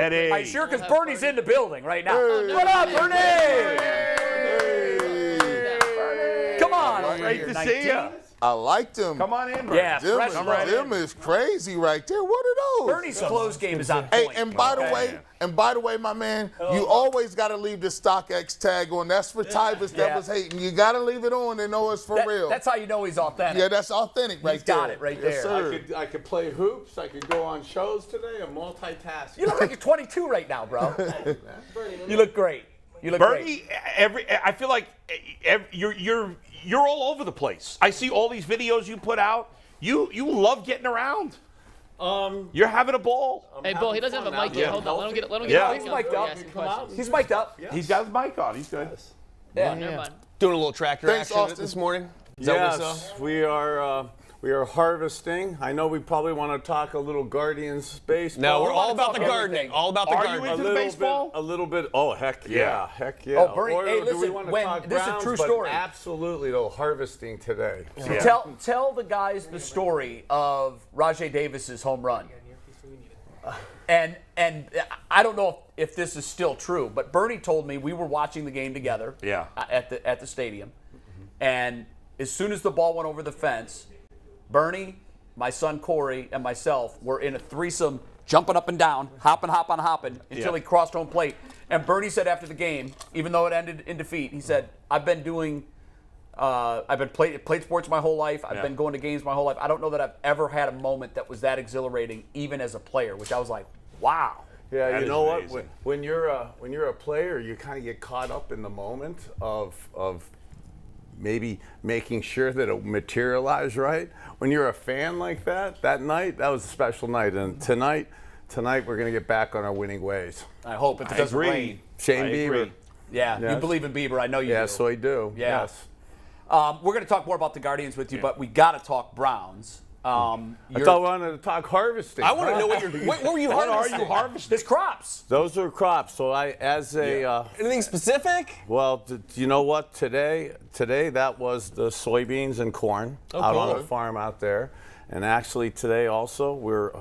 Eddie. I sure, because Bernie's in the building right now. Hey. What up, Bernie? Come on. Great to see you. I liked him. Come on in, bro. Yeah, Them, fresh them is crazy right there. What are those? Bernie's close game is on Hey, point. and by the way, my man, you always got to leave the StockX tag on. That's for Tyvus that was hating. You got to leave it on. They know it's for real. That's how you know he's authentic. Yeah, that's authentic right He's there. got it right there. Yes, sir. I could play hoops. I could go on shows today. I'm multitasking. You look like you're 22 right now, bro. You look great. You look Bernie, great. I feel like you're all over the place. I see all these videos you put out. You love getting around. You're having a ball. Hey, Bull, he doesn't have a mic yet. Hold on. Let him get Yeah. the He's mic mic'd on. up. Ask questions. He's mic'd up. He's got his mic on. He's good. Yeah. Never mind. Doing a little tractor Thanks, action Austin. this morning. Is that what we saw? Yes, we are harvesting. I know we probably want to talk a little Guardians baseball. No, we're all about the talk gardening. everything. All about the Are you gardening. into the baseball? A little bit. Oh, heck yeah. Yeah. Heck yeah. Oh, Bernie, Or hey, do we listen, want to when- talk this is a Browns? true But story. Absolutely, though, harvesting today. Yeah. Tell the guys the story of Rajay Davis's home run. And I don't know if this is still true, but Bernie told me we were watching the game together. Yeah. At the stadium, and as soon as the ball went over the fence, Bernie, my son Corey, and myself were in a threesome, jumping up and down, hopping until he crossed home plate. And Bernie said after the game, even though it ended in defeat, he said, I've been played sports my whole life. I've been going to games my whole life. I don't know that I've ever had a moment that was that exhilarating, even as a player, which I was like, wow. Yeah, That you is know what? amazing. When you're a player, you kind of get caught up in the moment of maybe making sure that it materialized right. When you're a fan like that night, that was a special night. And tonight we're going to get back on our winning ways. I hope if it doesn't rain. Shane I Bieber. agree. Yeah, you Yes. believe in Bieber. I know you do. Yes, I do. Yeah. Yes. We're going to talk more about the Guardians with you, but we got to talk Browns. I thought we wanted to talk harvesting. I want to know what were you What are harvesting? you harvesting? There's crops. Those are crops. So Anything specific? well, you know what? Today that was the soybeans and corn out on a farm out there. And actually today also we're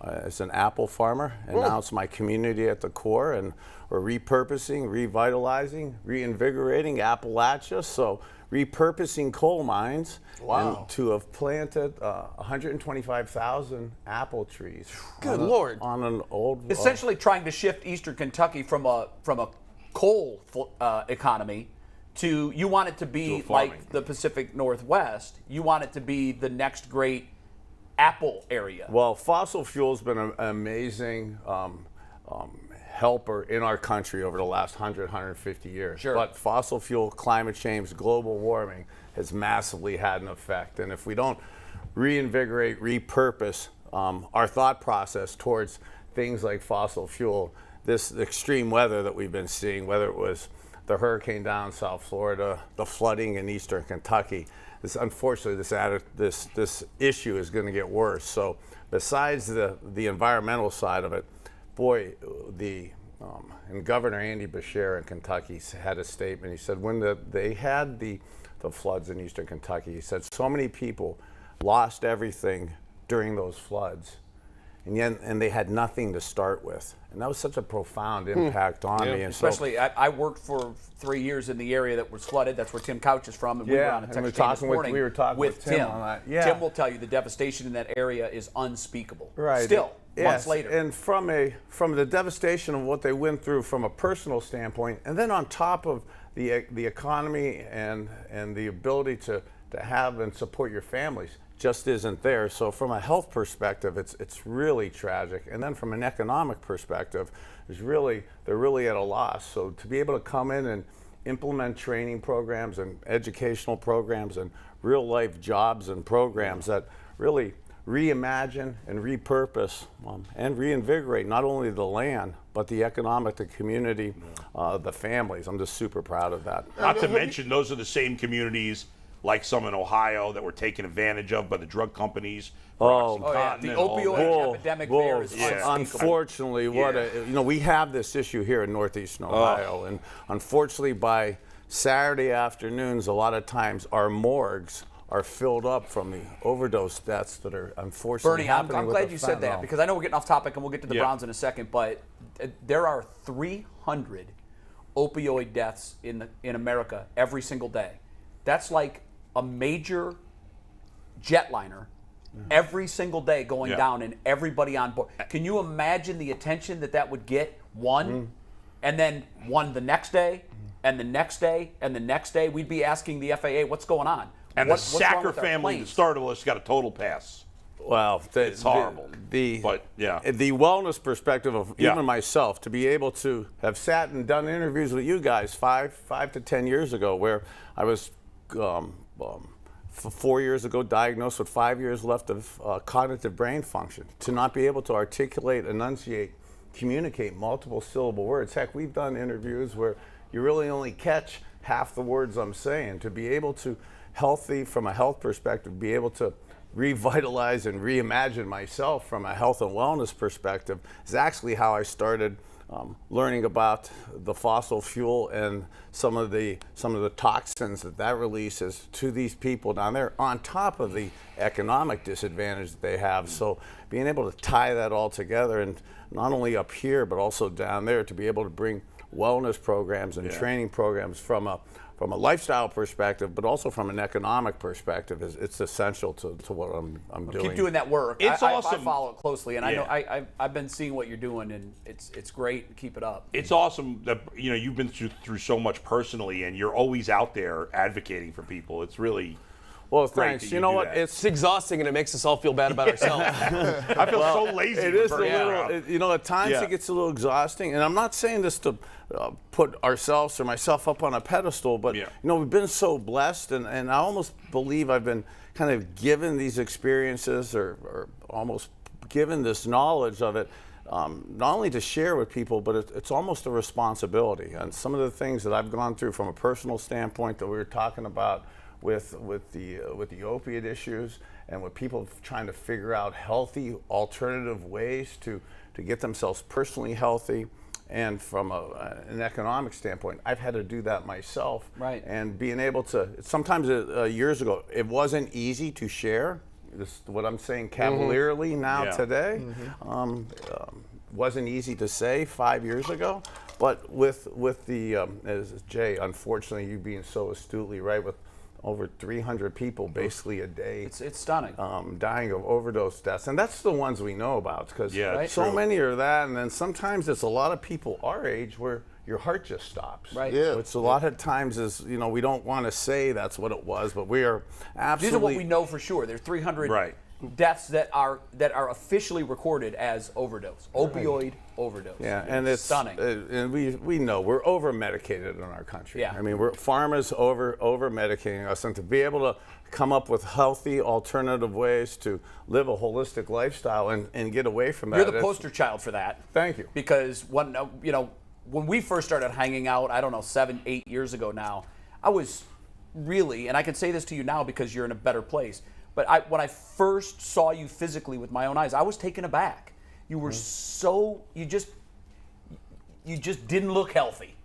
as an apple farmer, and now it's my community at the core, and we're repurposing, revitalizing, reinvigorating Appalachia. So repurposing coal mines and to have planted 125,000 apple trees. Good Lord. On an old Essentially trying to shift Eastern Kentucky from a coal economy to, you want it to be farming. like the Pacific Northwest. You want it to be the next great apple area. Well, fossil fuel's been an amazing helper in our country over the last 150 years. Sure. But fossil fuel, climate change, global warming has massively had an effect. And if we don't reinvigorate, repurpose our thought process towards things like fossil fuel, this extreme weather that we've been seeing, whether it was the hurricane down South Florida, the flooding in Eastern Kentucky, unfortunately, this issue is going to get worse. So besides the environmental side of it, boy, and Governor Andy Beshear in Kentucky had a statement. He said when they had the floods in Eastern Kentucky, he said so many people lost everything during those floods, and they had nothing to start with. And that was such a profound impact on me. And Especially, I worked for 3 years in the area that was flooded. That's where Tim Couch is from, and we were on a and text chain this morning we were talking with Tim on that. Yeah. Tim will tell you the devastation in that area is unspeakable. Right. Still, months Yes. later. And from the devastation of what they went through from a personal standpoint, and then on top of the economy and the ability to have and support your families just isn't there. So from a health perspective, it's really tragic. And then from an economic perspective, they're really at a loss. So to be able to come in and implement training programs and educational programs and real life jobs and programs that really reimagine and repurpose and reinvigorate not only the land, but the economic, the community, the families. I'm just super proud of that. Not to mention, those are the same communities like some in Ohio that were taken advantage of by the drug companies. The OxyContin and all opioid that. epidemic there is unspeakable. Unfortunately, we have this issue here in Northeastern Ohio, and unfortunately, by Saturday afternoons, a lot of times our morgues are filled up from the overdose deaths that are unfortunately Bernie, I'm happening with glad the you said that fentanyl. because I know we're getting off topic and we'll get to the Yeah. Browns in a second, but there are 300 opioid deaths in America every single day. That's like a major jetliner every single day going Yeah. down and everybody on board. Can you imagine the attention that would get? One, and then one the next day, and the next day, and the next day? We'd be asking the FAA, what's going on? And What's the wrong Sacker with our family, the planes? starter list, got a total pass. Well, It's horrible. But yeah. the wellness perspective of Yeah. even myself, to be able to have sat and done interviews with you guys 5 to 10 years ago, where I was 4 years ago diagnosed with 5 years left of cognitive brain function, to not be able to articulate, enunciate, communicate multiple syllable words. Heck, we've done interviews where you really only catch half the words I'm saying. To be able to from a health perspective, be able to revitalize and reimagine myself from a health and wellness perspective is actually how I started learning about the fossil fuel and some of the toxins that releases to these people down there, on top of the economic disadvantage that they have. So being able to tie that all together, and not only up here but also down there, to be able to bring wellness programs and training programs from a lifestyle perspective, but also from an economic perspective, it's essential to what I'm doing. Keep doing that work. It's I awesome. follow it closely, and I know Yeah. I've been seeing what you're doing, and it's great. Keep it up. It's awesome that you've been through so much personally, and you're always out there advocating for people. It's really Well, great thanks. that You you know do what? that. It's exhausting and it makes us all feel bad about ourselves. I feel so lazy. It with is a Bernie little, around. at times Yeah. it gets a little exhausting. And I'm not saying this to put ourselves or myself up on a pedestal, but, Yeah. we've been so blessed. And I almost believe I've been kind of given these experiences or almost given this knowledge of it, not only to share with people, but it's almost a responsibility. And some of the things that I've gone through from a personal standpoint that we were talking about with the opiate issues, and with people trying to figure out healthy alternative ways to get themselves personally healthy, and from an economic standpoint, I've had to do that myself. Right. And being able to, sometimes years ago, it wasn't easy to share. This, what I'm saying cavalierly now Yeah. today, wasn't easy to say 5 years ago. But with the, as Jay, unfortunately, you being so astutely right, with over 300 people basically a day It's stunning. dying of overdose deaths. And that's the ones we know about, because Yeah, Right. so true. many are that. And then sometimes it's a lot of people our age where your heart just stops. Right. Yeah. Which a lot of times is, we don't want to say that's what it was, but we are absolutely. These are what we know for sure. There's 300 Right. deaths that are officially recorded as overdose, opioid overdose. Yeah, and it's stunning. And we know we're over medicated in our country. Yeah. I mean, we're pharma's over medicating us, and to be able to come up with healthy alternative ways to live a holistic lifestyle and get away from that. You're the it's- poster child for that. Thank you. Because when we first started hanging out, I don't know, 7-8 years ago now, I was really, and I can say this to you now because you're in a better place, but when I first saw you physically with my own eyes, I was taken aback. You were you just didn't look healthy.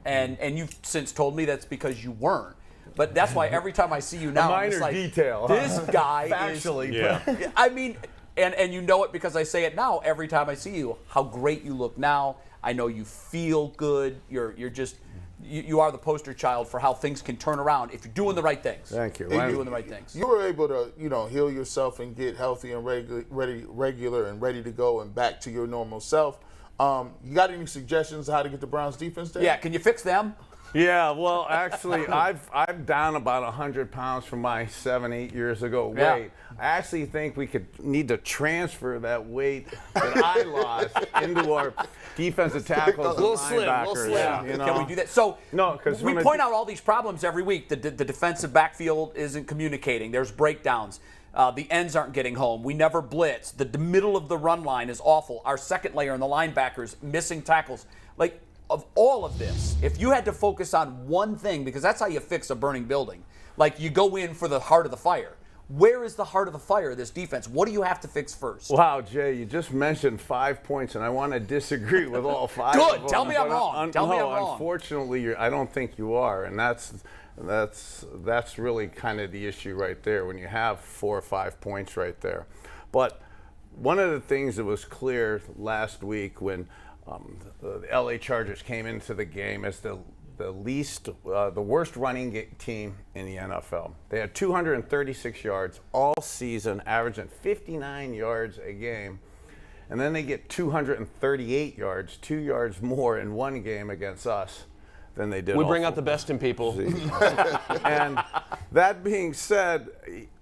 And you've since told me that's because you weren't. But that's why every time I see you now, I'm just minor like, detail, huh? this guy Factually, is. Yeah. I mean, and you know it because I say it now every time I see you, how great you look now. I know you feel good. You're just, you are the poster child for how things can turn around if you're doing the right things. Thank you. If you're doing the right things. You were able to, heal yourself and get healthy and regular and ready to go and back to your normal self. You got any suggestions how to get the Browns defense there? Yeah, can you fix them? Yeah, well, actually, I'm down about 100 pounds from my 7-8 years ago weight. Yeah. I actually think we need to transfer that weight that I lost into our defensive tackles and Little slim, linebackers. little slim. you know? Can we do that? So No, 'cause we from a point out all these problems every week. The defensive backfield isn't communicating. There's breakdowns. The ends aren't getting home. We never blitz. The middle of the run line is awful. Our second layer and the linebackers missing tackles. Like, of all of this, if you had to focus on one thing, because that's how you fix a burning building, like you go in for the heart of the fire. Where is the heart of the fire of this defense? What do you have to fix first? Wow, Jay, you just mentioned 5 points, and I want to disagree with all 5 Good. of them. Tell me I'm But wrong. Tell me I'm wrong. Unfortunately, I don't think you are, and that's really kind of the issue right there when you have 4 or 5 points right there. But one of the things that was clear last week when the LA Chargers came into the game as the worst running team in the NFL. They had 236 yards all season, averaging 59 yards a game. And then they get 238 yards, 2 yards more in one game against us than they did. We bring out the best in people. And that being said,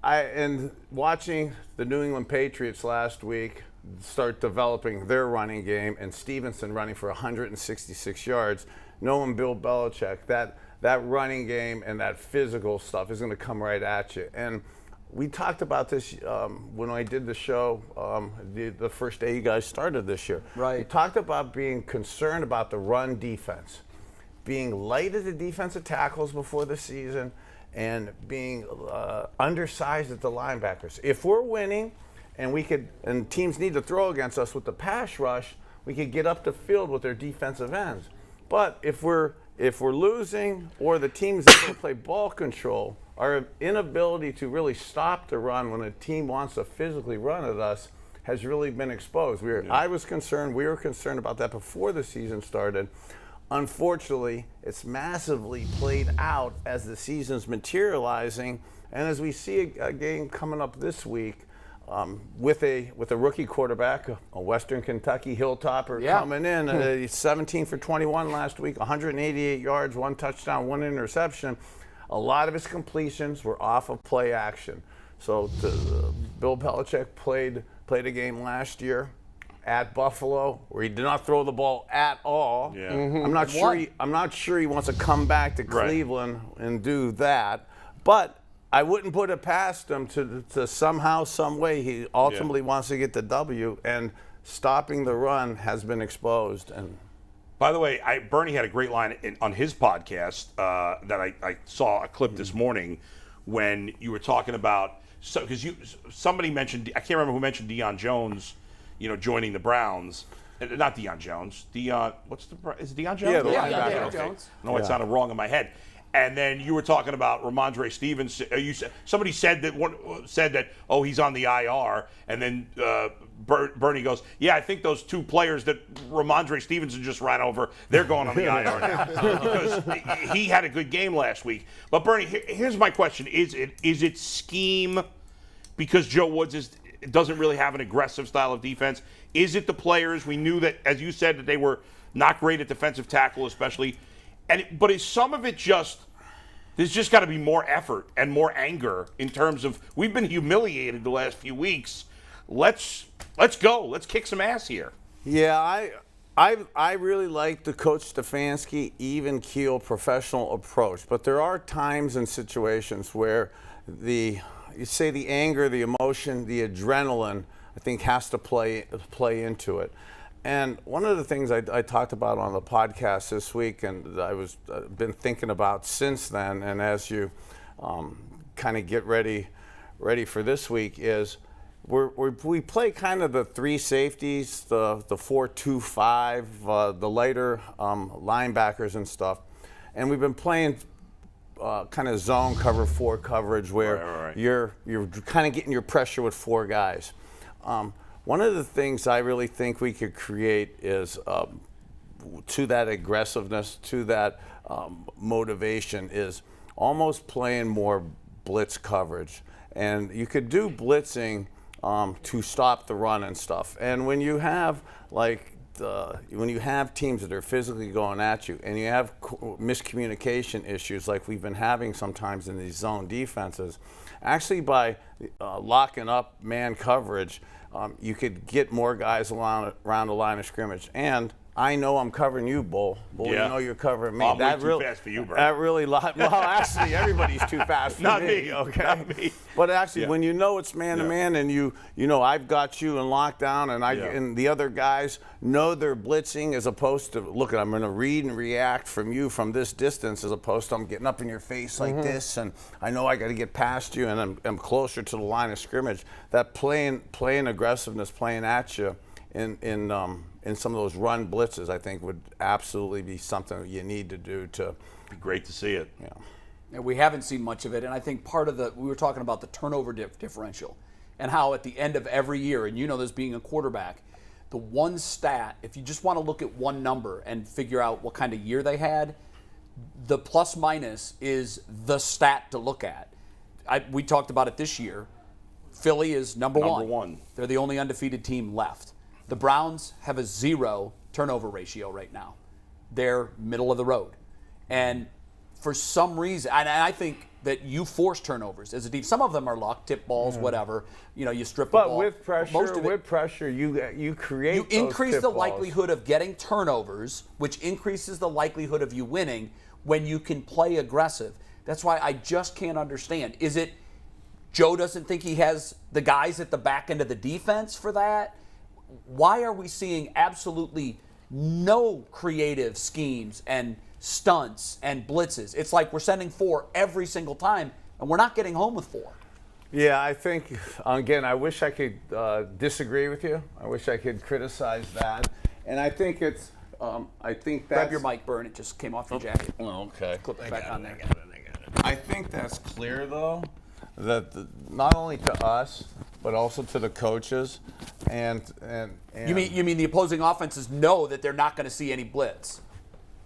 and watching the New England Patriots last week start developing their running game, and Stevenson running for 166 yards, knowing Bill Belichick, that running game and that physical stuff is going to come right at you. And we talked about this when I did the show the first day you guys started this year. Right. We talked about being concerned about the run defense, being light at the defensive tackles before the season, and being undersized at the linebackers. If we're winning, and teams need to throw against us with the pass rush, we could get up the field with their defensive ends. But if we're losing, or the teams that going to play ball control, our inability to really stop the run when a team wants to physically run at us has really been exposed. I was concerned, we were concerned about that before the season started. Unfortunately, it's massively played out as the season's materializing, and as we see a game coming up this week with a rookie quarterback, a Western Kentucky Hilltopper coming in. He's 17 for 21 last week, 188 yards, 1 touchdown, 1 interception. A lot of his completions were off of play action. So Bill Belichick played a game last year at Buffalo where he did not throw the ball at all. Yeah. I'm not sure he wants to come back to Cleveland and do that, but I wouldn't put it past him to somehow, some way, he ultimately wants to get the W, and stopping the run has been exposed. And by the way, Bernie had a great line on his podcast that I saw a clip this morning when you were talking about, because somebody mentioned, I can't remember who mentioned Deion Jones, joining the Browns. Not Deion Jones. is it Deion Jones? Yeah, the linebacker. Okay. Jones. No, it sounded wrong in my head. And then you were talking about Ramondre Stevenson. Somebody said that he's on the IR, and then Bernie goes, yeah, I think those 2 players that Ramondre Stevenson just ran over, they're going on the IR now because he had a good game last week. But Bernie, here's my question: Is it scheme because Joe Woods doesn't really have an aggressive style of defense? Is it the players? We knew that, as you said, that they were not great at defensive tackle, especially. But is some of it there's just got to be more effort and more anger in terms of, we've been humiliated the last few weeks. Let's go. Let's kick some ass here. yeah, I really like the Coach Stefanski even keel professional approach, but there are times and situations where the anger, the emotion, the adrenaline, I think has to play into it. And one of the things I talked about on the podcast this week, and I've been thinking about since then, and as you kind of get ready for this week, is we play kind of the 3 safeties, the 4-2-5, the lighter linebackers and stuff, and we've been playing kind of zone cover 4 coverage where you're kind of getting your pressure with 4 guys. One of the things I really think we could create is, to that aggressiveness, to that motivation, is almost playing more blitz coverage. And you could do blitzing to stop the run and stuff. And when you have teams that are physically going at you, and you have miscommunication issues like we've been having sometimes in these zone defenses, actually by locking up man coverage, you could get more guys around the line of scrimmage. And I know I'm covering you, Bull. Bull, Yeah. you know you're covering me. I'm way too fast for you, bro. That really, well, actually, everybody's too fast for Not me. me, Okay. not me. But actually, Yeah. when you know it's man to man, and you know I've got you in lockdown, and and the other guys know they're blitzing, as opposed to look, I'm going to read and react from you from this distance, as opposed to I'm getting up in your face like this, and I know I got to get past you, and I'm closer to the line of scrimmage. That playing aggressiveness, playing at you, in some of those run blitzes, I think would absolutely be something you need to do to. Be great to see it. Yeah. And we haven't seen much of it, and I think part of we were talking about the turnover differential and how at the end of every year, and you know this being a quarterback, the one stat, if you just want to look at one number and figure out what kind of year they had, the plus minus is the stat to look at. We talked about it this year. Philly is number one. They're the only undefeated team left. The Browns have a 0 turnover ratio right now. They're middle of the road. And for some reason, and I think that you force turnovers as a deep. Some of them are luck, tip balls, whatever. You know, you strip the ball. But with pressure, Most of it, you create. you those increase tip the balls. likelihood of getting turnovers, which increases the likelihood of you winning when you can play aggressive. That's why I just can't understand. Is it Joe doesn't think he has the guys at the back end of the defense for that? Why are we seeing absolutely no creative schemes and stunts and blitzes? It's like we're sending 4 every single time, and we're not getting home with 4. Yeah, I think, again, I wish I could disagree with you. I wish I could criticize that. And I think it's, I think that's... Grab your mic, Burn. It just came off your jacket. Oh, okay. Clip it back on there. I think that's clear, though, that not only to us, but also to the coaches, and You mean the opposing offenses know that they're not going to see any blitz?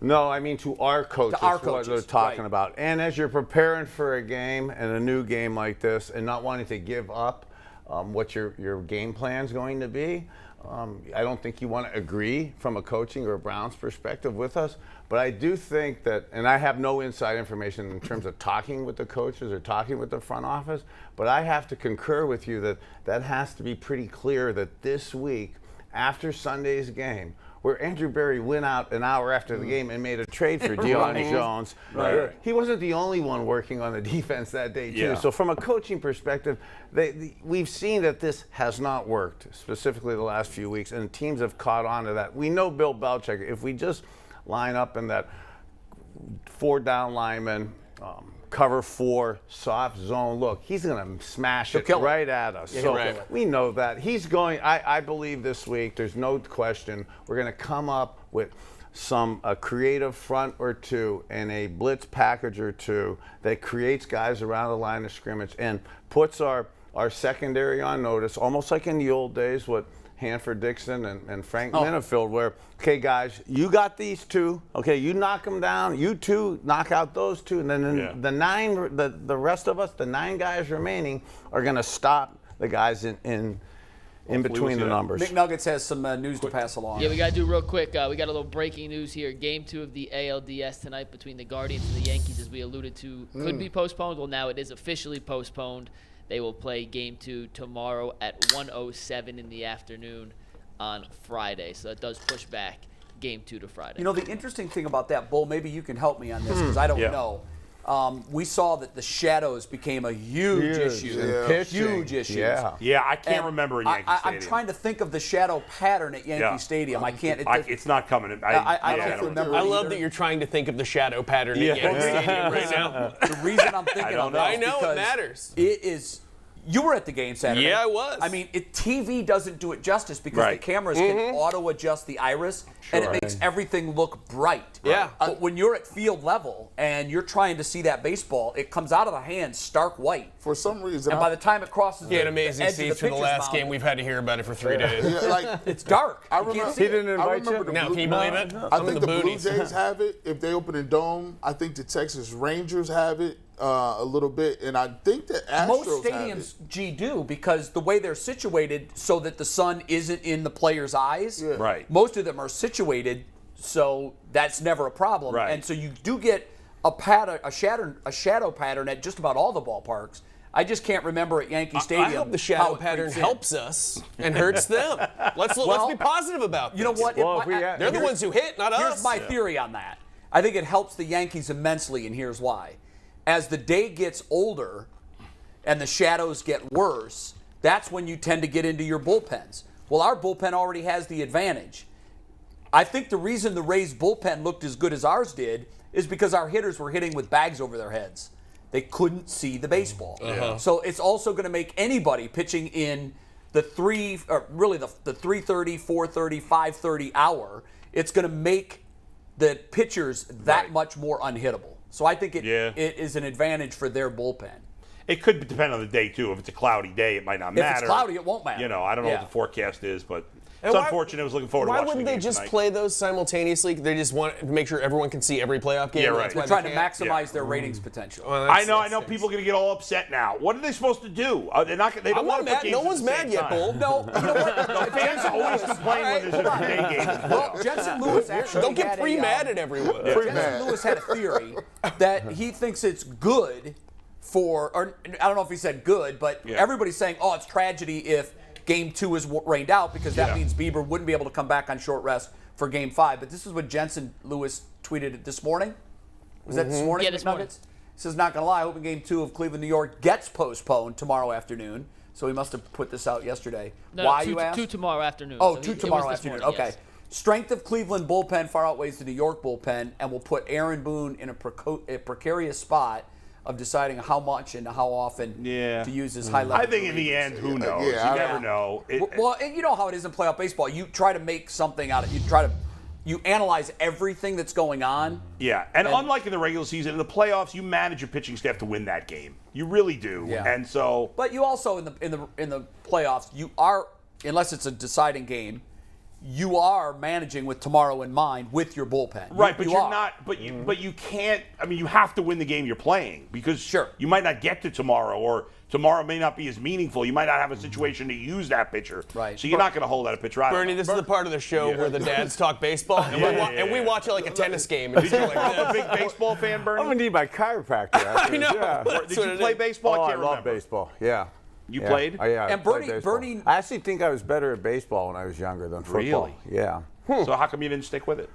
No, I mean to our coaches, our what coaches, they're talking right. about. And as you're preparing for a game and a new game like this, and not wanting to give up what your game plan is going to be, I don't think you want to agree from a coaching or a Browns perspective with us. But I do think that, and I have no inside information in terms of talking with the coaches or talking with the front office, but I have to concur with you that that has to be pretty clear that this week, after Sunday's game, where Andrew Berry went out an hour after the game and made a trade for Deion Jones. Right. He wasn't the only one working on the defense that day, too. Yeah. So from a coaching perspective, we've seen that this has not worked, specifically the last few weeks, and teams have caught on to that. We know Bill Belichick, if we just line up in that 4-down lineman, cover 4, soft zone look, he's going to smash it right at us. Yeah, so we know that. He's going, I believe this week, there's no question, we're going to come up with a creative front or two and a blitz package or two that creates guys around the line of scrimmage and puts our secondary on notice, almost like in the old days, what Hanford Dixon and Frank Minifield, where, okay, guys, you got these 2. Okay, you knock them down. You 2 knock out those 2, and then the rest of us, the 9 guys remaining, are going to stop the guys in between the numbers. McNuggets has some news to pass along. Yeah, we got to do real quick. We got a little breaking news here. Game 2 of the ALDS tonight between the Guardians and the Yankees, as we alluded to, could be postponed. Well, now it is officially postponed. They will play Game 2 tomorrow at 1:07 in the afternoon on Friday. So that does push back Game 2 to Friday. You know, the interesting thing about that, Bull, maybe you can help me on this because I don't know. We saw that the shadows became a huge issue. Yeah. Huge issue. Yeah, I can't And remember in Yankee I'm Stadium. trying to think of the shadow pattern at Yankee Stadium. I can't. It's not coming. I don't remember. I love either. that you're trying to think of the shadow pattern at Yankee Stadium right now. The reason I'm thinking don't of know. it I is know, it because matters. It is. You were at the game Saturday. Yeah, I was. I mean, TV doesn't do it justice because the cameras can auto-adjust the iris, and it makes everything look bright. Yeah. But when you're at field level and you're trying to see that baseball, it comes out of the hand stark white. For some reason, And by the time it crosses He had the amazing edge of seats for the pitcher's last mound, game. We've had to hear about it for 3 days. it's dark. I You can't remember see He didn't I invite you? remember the Now, Blue- can you believe it? I I'm in think the the Blue boonies. Jays have it if they open in Dome. I think the Texas Rangers have it a little bit, and I think the Astros Most have stadiums, do, because the way they're situated so that the sun isn't in the player's eyes. Yeah. Right. Most of them are situated so that's never a problem. Right. And so you do get a shadow pattern at just about all the ballparks. I just can't remember at Yankee Stadium. I hope the how shadow it pattern creeps in. helps us and hurts them. Let's be positive about this. You know what? Well, They're the ones who hit, not us. Here's my theory on that. I think it helps the Yankees immensely, and here's why. As the day gets older and the shadows get worse, that's when you tend to get into your bullpens. Well, our bullpen already has the advantage. I think the reason the Rays bullpen looked as good as ours did is because our hitters were hitting with bags over their heads. They couldn't see the baseball. So it's also going to make anybody pitching in the 3:30, 4:30, 5:30 hour, it's going to make the pitchers that much more unhittable. So I think it is an advantage for their bullpen. It could depend on the day, too. If it's a cloudy day, it might not matter. If it's cloudy, it won't matter. You know, I don't know what the forecast is, but it's why- unfortunate. I was looking forward to watching Why wouldn't they just play those simultaneously? They just want to make sure everyone can see every playoff game. Yeah, right. That's why They're trying to can't? maximize their ratings potential. Well, I know people are going to get all upset now. What are they supposed to do? They're not. They don't I'm want not to put mad. games No at one's the mad same yet, time. Bull. No, you know what? No, fans always complain when there's a day game. Well, Jensen Lewis actually Don't get had pre-mad at everyone. Jensen Lewis had a theory that he thinks it's good for, or I don't know if he said good, but everybody's saying, oh, it's tragedy if Game 2 is rained out because that means Bieber wouldn't be able to come back on short rest for Game 5. But this is what Jensen Lewis tweeted this morning. Was that this morning? Yeah, this morning. He says, not going to lie, hoping Game 2 of Cleveland, New York gets postponed tomorrow afternoon. So he must have put this out yesterday. No, Why, two, you asked? two tomorrow afternoon. Oh, So two it was tomorrow this afternoon. morning, Okay. yes. Strength of Cleveland bullpen far outweighs the New York bullpen and will put Aaron Boone in a precarious spot of deciding how much and how often to use his high level. I think in the end, who knows? You never know. Well, and you know how it is in playoff baseball. You try to make something out of it. You analyze everything that's going on. Yeah, and unlike in the regular season, in the playoffs, you manage your pitching staff to win that game. You really do. Yeah. And so, But you also in the playoffs, you are, unless it's a deciding game, you are managing with tomorrow in mind with your bullpen. right, but you're are. not. But you can't. I mean, you have to win the game you're playing because you might not get to tomorrow, or tomorrow may not be as meaningful. You might not have a situation to use that pitcher. Right. So you're not going to hold that pitcher out. Bernie, this is the part of the show where the dads talk baseball, and we watch it like a tennis game. And Did you a big baseball fan, Bernie? I'm gonna need my chiropractor. After I know. Yeah. Did you play baseball? Oh, I I can't love remember. baseball. Yeah. You played? Oh, yeah. I And played baseball. Bernie- I actually think I was better at baseball when I was younger than football. Really? Yeah. So how come you didn't stick with it?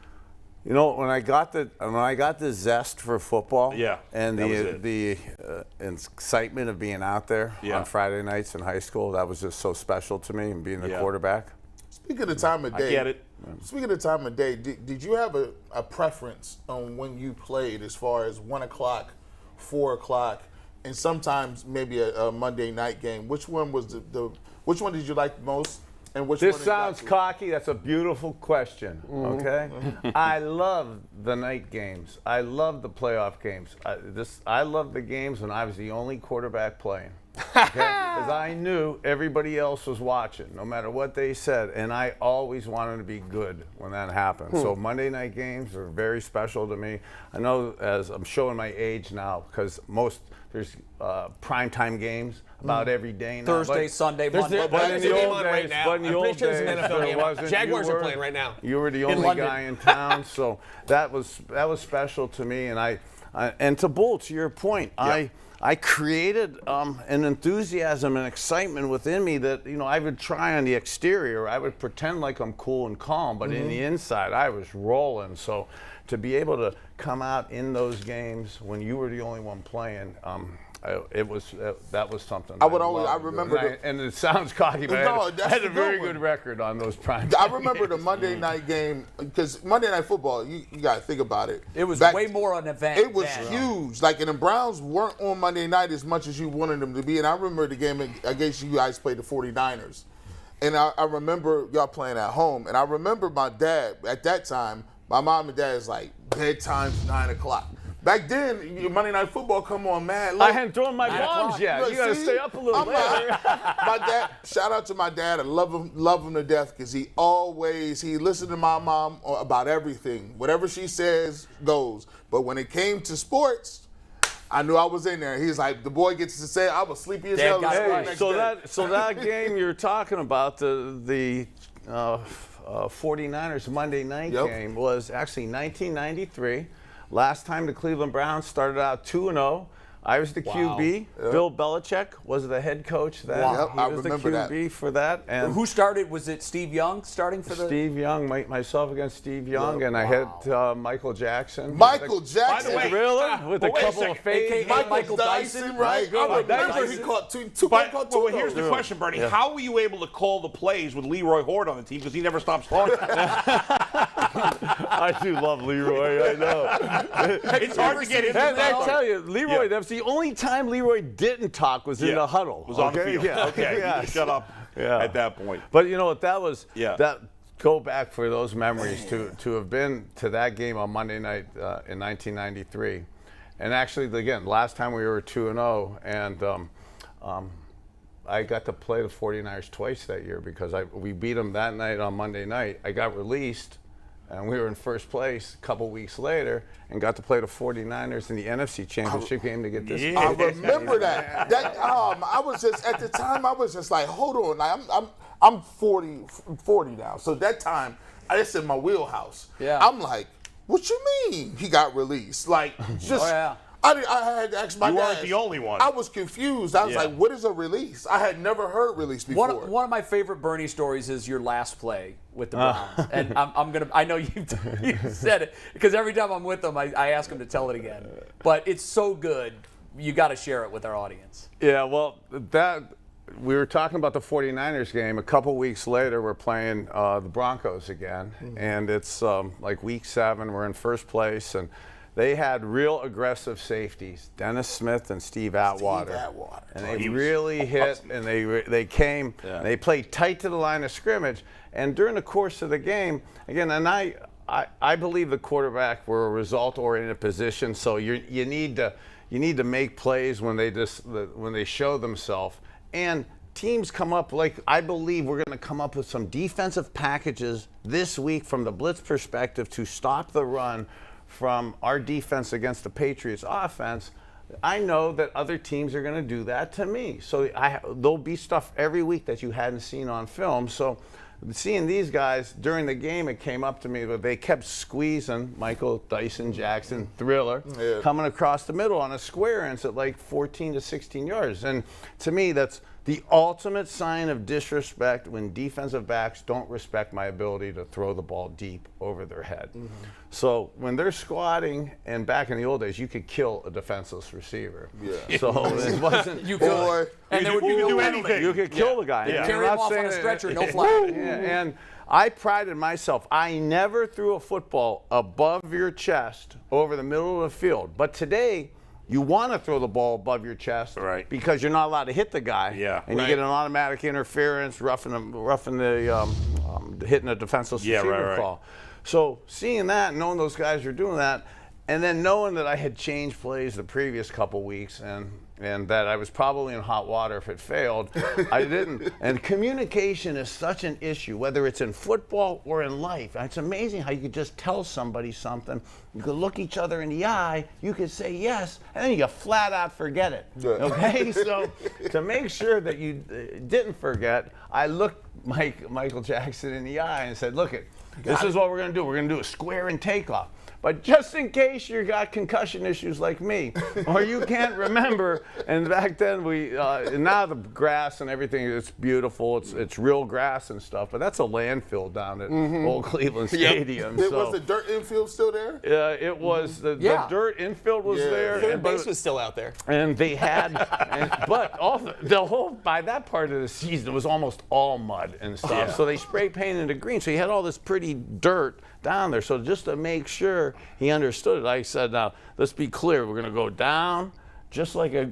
You know, when I got the zest for football, and that was the excitement of being out there on Friday nights in high school, that was just so special to me, and being the quarterback. Speaking of the time of day, I get it. Speaking of the time of day, did you have a preference on when you played, as far as 1 o'clock, 4 o'clock, and sometimes maybe a Monday night game? Which one was which one did you like the most? And which This one sounds got you? cocky. That's a beautiful question. Okay, I love the night games. I love the playoff games. I love the games when I was the only quarterback playing, because I knew everybody else was watching, no matter what they said, and I always wanted to be good when that happened. So Monday night games are very special to me. I know, as I'm showing my age now, because there's primetime games about every day now. Thursday, Sunday, Monday. But in the old days, I'm pretty sure there's an NFL there game. wasn't. Jaguars You are were- playing right now. You were the only London. guy in town, so that was special to me. And and to Bull, to your point, I created an enthusiasm and excitement within me that, I would try on the exterior. I would pretend like I'm cool and calm, but in the inside, I was rolling. So to be able to come out in those games when you were the only one playing, that was something. I would always. I loved. remember. And it sounds cocky, but No, I that's had the a good very one. good record on those prime. I remember the Monday night game, because Monday Night Football, you got to think about it. It was Back- way more an event. It was then. huge. Like, and the Browns weren't on Monday night as much as you wanted them to be. And I remember the game against you guys played the 49ers. And I remember y'all playing at home. And I remember my dad, at that time, my mom and dad's like, bedtime's 9 o'clock. Back then, your Monday Night Football come on, man. I hadn't thrown my 9 bombs o'clock. yet. You got to See? stay up a little I'm later. my dad, shout out to my dad. I love him to death, because he listened to my mom about everything. Whatever she says goes. But when it came to sports, I knew I was in there. He's like, the boy gets to say, I was sleepy as Dad hell. got the it right. next So day. that game you're talking about, the 49ers Monday night game, was actually 1993. Last time the Cleveland Browns started out 2-0. I was the QB. Bill Belichick was the head coach then. Wow. He I was the remember that. QB for that. And Who started? Was it Steve Young starting for the? Steve Young, myself against Steve Young, and I hit Michael Jackson. Michael Jackson. By the way, Thriller with a wait a couple second. of fades. AKA Michael Dyson, right? I remember Dyson. he caught two But caught well, two here's the those. question, Bernie. How were you able to call the plays with Leroy Horde on the team because he never stops talking? I do love Leroy, I know. It's hard to get him. I tell you, Leroy, that's the only time Leroy didn't talk was in the huddle. Was on the okay? field. Yeah. Okay, Yeah. you just shut up at that point. But you know what, that was, Yeah. that go back for those memories to have been to that game on Monday night in 1993. And actually, again, last time we were 2-0, and I got to play the 49ers twice that year because we beat them that night on Monday night. I got released, and we were in first place a couple weeks later and got to play the 49ers in the NFC Championship game to get this. Yeah. I remember that. I was just at the time. I was just like, hold on. Like, I'm 40 now. So that time, it's in my wheelhouse. Yeah. I'm like, what you mean he got released? Like, just. Oh, yeah. I had to ask my dad. You weren't the only one. I was confused. I was Yeah. like, what is a release? I had never heard release before. One of my favorite Bernie stories is your last play with the Browns, and I know you said it because every time I'm with them, I ask him to tell it again. But it's so good, you got to share it with our audience. Yeah, well, we were talking about the 49ers game. A couple weeks later, we're playing the Broncos again, and it's like week 7. We're in first place, and they had real aggressive safeties, Dennis Smith and Steve Atwater. And they really hit, and they came, and they played tight to the line of scrimmage. And during the course of the game, again, and I believe the quarterback were a result-oriented position, so you need to make plays when they show themselves. And teams come up, like I believe we're going to come up with some defensive packages this week from the blitz perspective to stop the run from our defense against the Patriots offense. I know that other teams are going to do that to me. So there'll be stuff every week that you hadn't seen on film. So seeing these guys during the game, it came up to me that they kept squeezing Michael Dyson Jackson Thriller coming across the middle on a square inch at like 14 to 16 yards. And to me, that's the ultimate sign of disrespect when defensive backs don't respect my ability to throw the ball deep over their head. So when they're squatting, and back in the old days, you could kill a defenseless receiver. Yeah. So it wasn't. You could, and there would be no penalty. You could kill the guy. Yeah. And Carry I'm him not off on saying a stretcher, no that- flag. Yeah, and I prided myself. I never threw a football above your chest over the middle of the field. But today, you want to throw the ball above your chest because you're not allowed to hit the guy. Yeah. And you get an automatic interference, roughing the hitting a defenseless receiver call. So seeing that, knowing those guys were doing that, and then knowing that I had changed plays the previous couple weeks and that I was probably in hot water if it failed, I didn't. And communication is such an issue, whether it's in football or in life. It's amazing how you could just tell somebody something. You could look each other in the eye, you could say yes, and then you flat out forget it. Okay? So to make sure that you didn't forget, I looked Michael Jackson in the eye and said, look, this is what we're going to do. We're going to do a square and takeoff. But just in case you got concussion issues like me, or you can't remember, and back then now the grass and everything, it's beautiful. It's real grass and stuff, but that's a landfill down at Old Cleveland Stadium. Was the dirt infield still there? It was. The dirt infield was there. Third base was still out there. And they had, but the whole, by that part of the season, it was almost all mud and stuff. Yeah. So they spray painted it green. So you had all this pretty dirt down there. So just to make sure he understood it, I said, now, let's be clear. We're going to go down just like a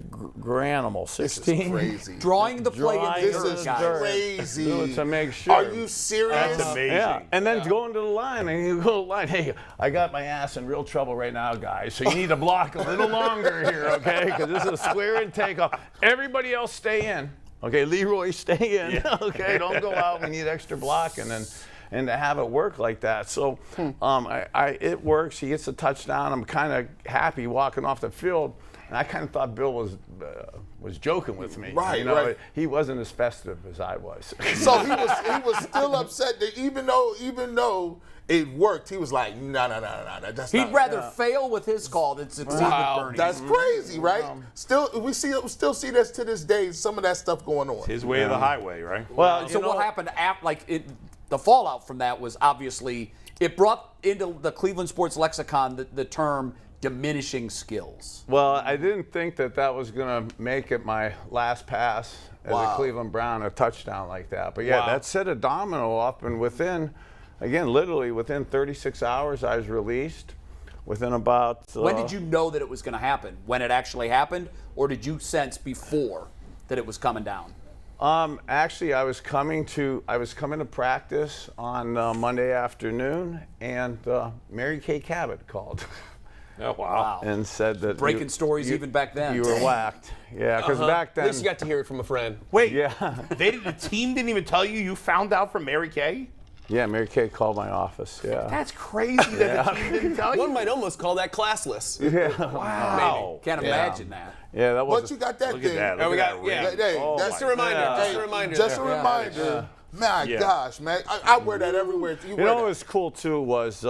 animal. 16. This is crazy. Drawing the play in This dirt, is guys. crazy. Do it to make sure. Are you serious? That's amazing. Yeah, and then going to the line, and you go to the line, hey, I got my ass in real trouble right now, guys, so you need to block a little longer here, okay, because this is a square and takeoff. Everybody else stay in. Okay, Leroy, stay in. Yeah. Okay, don't go out. We need extra block, and to have it work like that. So it works. He gets a touchdown. I'm kind of happy walking off the field. And I kind of thought Bill was joking with me. Right, you know, right. He wasn't as festive as I was. So he was still upset that even though it worked, he was like, no, that's He'd not. rather fail with his call than succeed with Bernie. That's crazy, right? We still see this to this day. Some of that stuff going on. His way or the highway, right? Well, So what happened after, the fallout from that was obviously, it brought into the Cleveland sports lexicon the term diminishing skills. Well, I didn't think that was going to make it my last pass as a Cleveland Brown, a touchdown like that. But yeah, that set a domino up, and literally within 36 hours, I was released. Within about. When did you know that it was going to happen? When it actually happened, or did you sense before that it was coming down? Actually, I was coming to practice on Monday afternoon, and Mary Kay Cabot called. Oh, wow. And said that Breaking stories even back then. You were whacked. Yeah, because back then. At least you got to hear it from a friend. Wait, Yeah. the team didn't even tell you found out from Mary Kay? Yeah, Mary Kay called my office. Yeah. That's crazy that the team didn't tell you. One might almost call that classless. Wow. Can't imagine that. Yeah, that was. But you got that Look thing. at that. Look we at got- that yeah. ring. Hey, Oh, that's Just a reminder. God. Just a reminder. Just a reminder. My gosh, man. I wear that everywhere. You know what was cool too was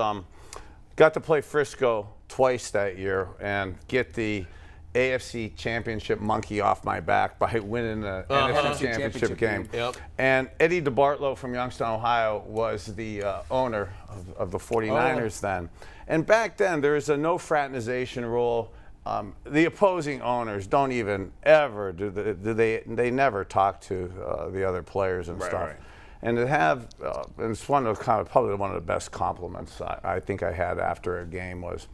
got to play Frisco twice that year and get the AFC Championship monkey off my back by winning the NFC Championship game. Yep. And Eddie DeBartolo from Youngstown, Ohio, was the owner of the 49ers then. And back then, there was a no fraternization rule. The opposing owners don't even ever they never talk to the other players and stuff. Right. And to have, and it's probably one of the best compliments I think I had after a game was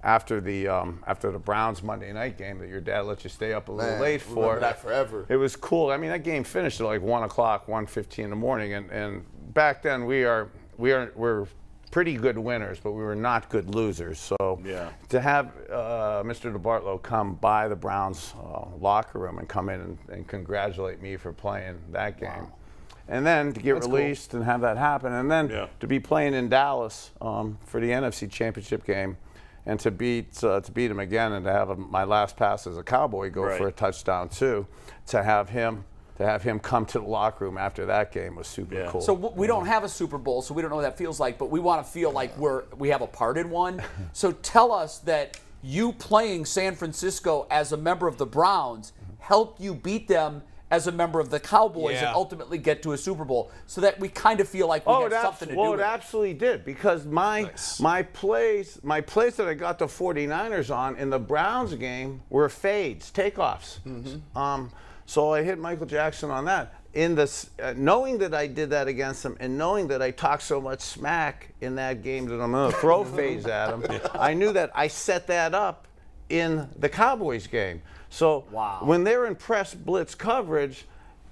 after the Browns Monday night game that your dad let you stay up a little late for. Remember that forever. It was cool. I mean, that game finished at like 1 o'clock, 1:15 in the morning, and back then we're pretty good winners, but we were not good losers. So to have Mr. DeBartolo come by the Browns locker room and come in and congratulate me for playing that game. And then to get released and have that happen, and then to be playing in Dallas for the NFC Championship game, and to beat him again, and to have my last pass as a Cowboy go for a touchdown too, to have him come to the locker room after that game was super cool. So we don't have a Super Bowl, so we don't know what that feels like, but we want to feel like we have a part in one. So tell us that you playing San Francisco as a member of the Browns helped you beat them as a member of the Cowboys and ultimately get to a Super Bowl, so that we kind of feel like we had something to do with it. It absolutely did, because my plays that I got the 49ers on in the Browns game were fades, takeoffs. So I hit Michael Jackson on that. In this, knowing that I did that against him, and knowing that I talked so much smack in that game that I'm going to throw fades at him, I knew that I set that up in the Cowboys game. So when they were in press blitz coverage,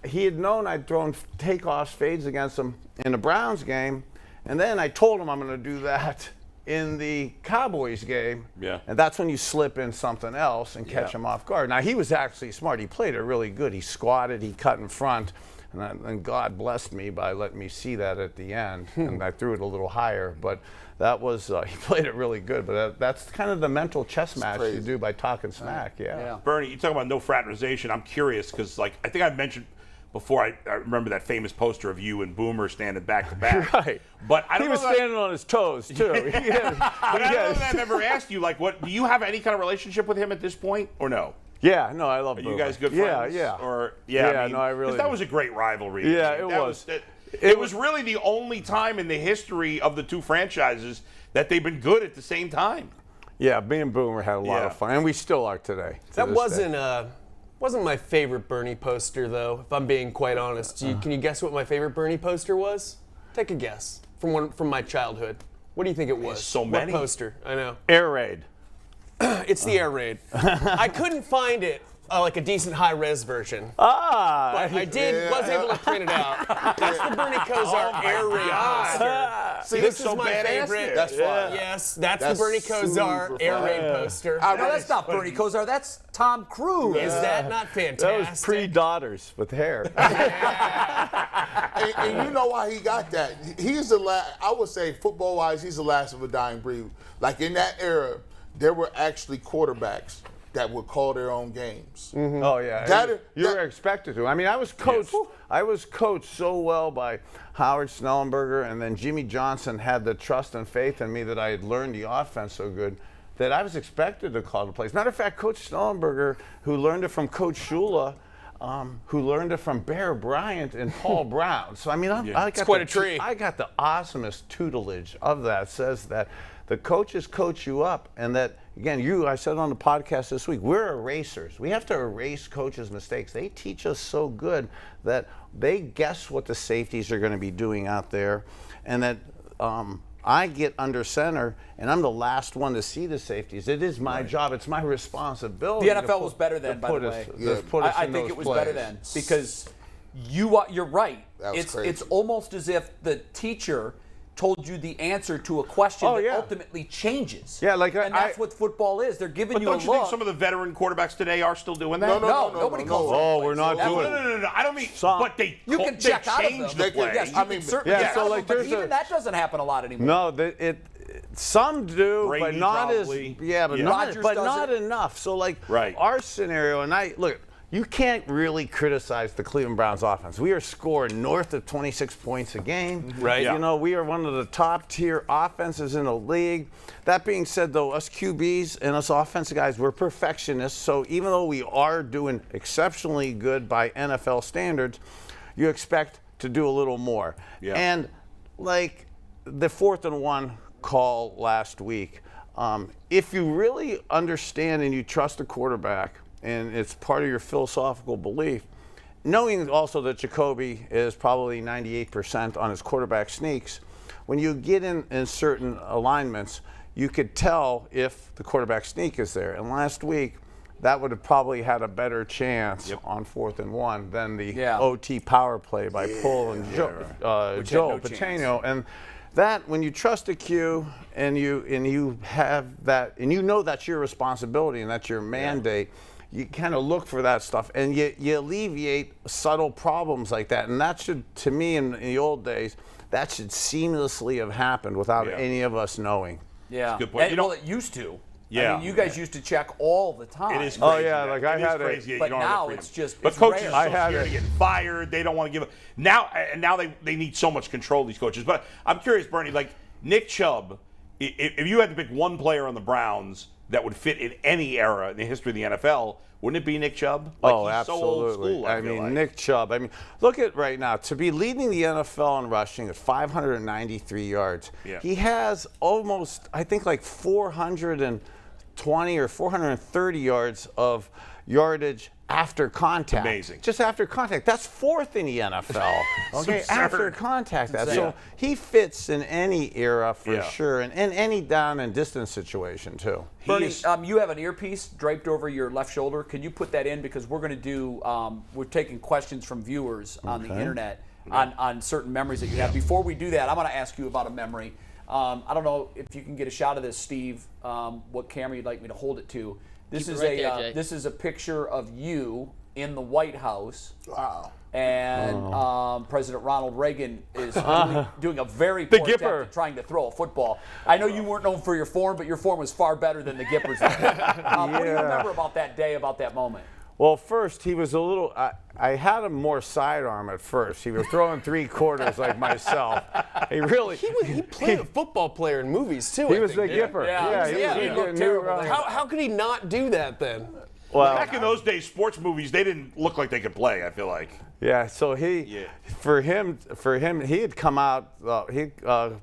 he had known I'd thrown takeoffs, fades against him in the Browns game, and then I told him I'm going to do that in the Cowboys game. And that's when you slip in something else and catch him off guard. Now, he was actually smart. He played it really good. He squatted, he cut in front, and God blessed me by letting me see that at the end, and I threw it a little higher. But that was, he played it really good. But that's kind of the mental chess match you do by talking smack. Bernie, you talk about no fraternization. I'm curious because, like, I think I mentioned before, I remember that famous poster of you and Boomer standing back to back. Right. But I don't He was standing on his toes, too. But I don't know if I've ever asked you, like, what do you have any kind of relationship with him at this point, or no? Yeah, no, I love Are Boomer. you guys good friends? Yeah. Or I mean, no, I really. 'cause that was a great rivalry. Yeah, I mean, it that was. It was really the only time in the history of the two franchises that they've been good at the same time. Yeah, me and Boomer had a lot of fun, and we still are today. That wasn't my favorite Bernie poster, though, if I'm being quite honest. Can you guess what my favorite Bernie poster was? Take a guess from my childhood. What do you think it was? so many. What poster? I know. Air Raid. It's the Air Raid. I couldn't find it, like a decent high-res version. But I was able to print it out. That's the Bernie Kosar Air Raid poster. See, This it's is my favorite. That's fine. Yes, that's the That's Bernie Kosar super Air fun. Raid poster. No, that's not Bernie Kosar. That's Tom Cruise. Is that not fantastic? That was pre-daughters with hair. And you know why he got that? He's the last, I would say, football-wise, he's the last of a dying breed. Like, in that era, there were actually quarterbacks that would call their own games. Oh yeah, you were expected to. I mean, I was coached. I was coached so well by Howard Snellenberger, and then Jimmy Johnson had the trust and faith in me that I had learned the offense so good that I was expected to call the plays. Matter of fact, Coach Snellenberger, who learned it from Coach Shula, who learned it from Bear Bryant and Paul Brown. So I mean, I got quite a tree. I got the awesomest tutelage of that. Says that the coaches coach you up, and that again, I said on the podcast this week, we're erasers. We have to erase coaches' mistakes. They teach us so good that they guess what the safeties are going to be doing out there, and that I get under center, and I'm the last one to see the safeties. It is my job. It's my responsibility. The NFL was better then, by the way. I think it was better then because you're right. It's almost as if the teacher told you the answer to a question that ultimately changes. Yeah, like and that's what football is. They're giving you a look. Don't you think some of the veteran quarterbacks today are still doing that? No, nobody calls. Oh, we're not doing it. No. I don't mean. But they you can check out of them. The play. Yes, you can certainly check out of them, but even that doesn't happen a lot anymore. No, some do, Brady but not probably. not enough. So like our scenario, and look. You can't really criticize the Cleveland Browns offense. We are scoring north of 26 points a game. Right. You know, we are one of the top tier offenses in the league. That being said, though, us QBs and us offensive guys, we're perfectionists. So even though we are doing exceptionally good by NFL standards, you expect to do a little more. Yeah. And like the 4th and 1 call last week, if you really understand and you trust the quarterback, and it's part of your philosophical belief, knowing also that Jacoby is probably 98% on his quarterback sneaks, when you get in certain alignments, you could tell if the quarterback sneak is there. And last week, that would have probably had a better chance on 4th and 1 than the OT power play by Pull and Joe Patino. And that, when you trust a Q and you have that, and you know that's your responsibility and that's your mandate, you kind of look for that stuff, and you alleviate subtle problems like that. And that should, to me, in the old days, that should seamlessly have happened without any of us knowing. Yeah. Good point. Well, it used to. Yeah. I mean, you guys used to check all the time. It is crazy. Oh, yeah. Like I had crazy. But now it's just. But coaches rare. are so scared to get fired. They don't want to give up. Now they need so much control, these coaches. But I'm curious, Bernie, like Nick Chubb, if you had to pick one player on the Browns that would fit in any era in the history of the NFL, wouldn't it be Nick Chubb? Like, he's absolutely. So old school, I feel like. Nick Chubb. I mean, look at right now. To be leading the NFL in rushing at 593 yards, he has almost, I think, like 420 or 430 yards of yardage after contact. Amazing. Just after contact. That's 4th in the NFL. Okay, after contact. So he fits in any era for sure, and in any down and distance situation too. Bernie, you have an earpiece draped over your left shoulder. Can you put that in? Because we're going to do, we're taking questions from viewers on the internet on certain memories that you have. Before we do that, I'm going to ask you about a memory. I don't know if you can get a shot of this, Steve, what camera you'd like me to hold it to. This is a picture of you in the White House. Wow. And President Ronald Reagan is doing a very poor attempt at trying to throw a football. I know you weren't known for your form, but your form was far better than the Gippers. What do you remember about that day, about that moment? Well, first, he was a little, I had him more sidearm at first. He was throwing 3/4 like myself. He played a football player in movies, too. He was the Gipper. He looked terrible. How could he not do that then? Well, back in those days, sports movies, they didn't look like they could play, I feel like. Yeah, so for him, he had come out,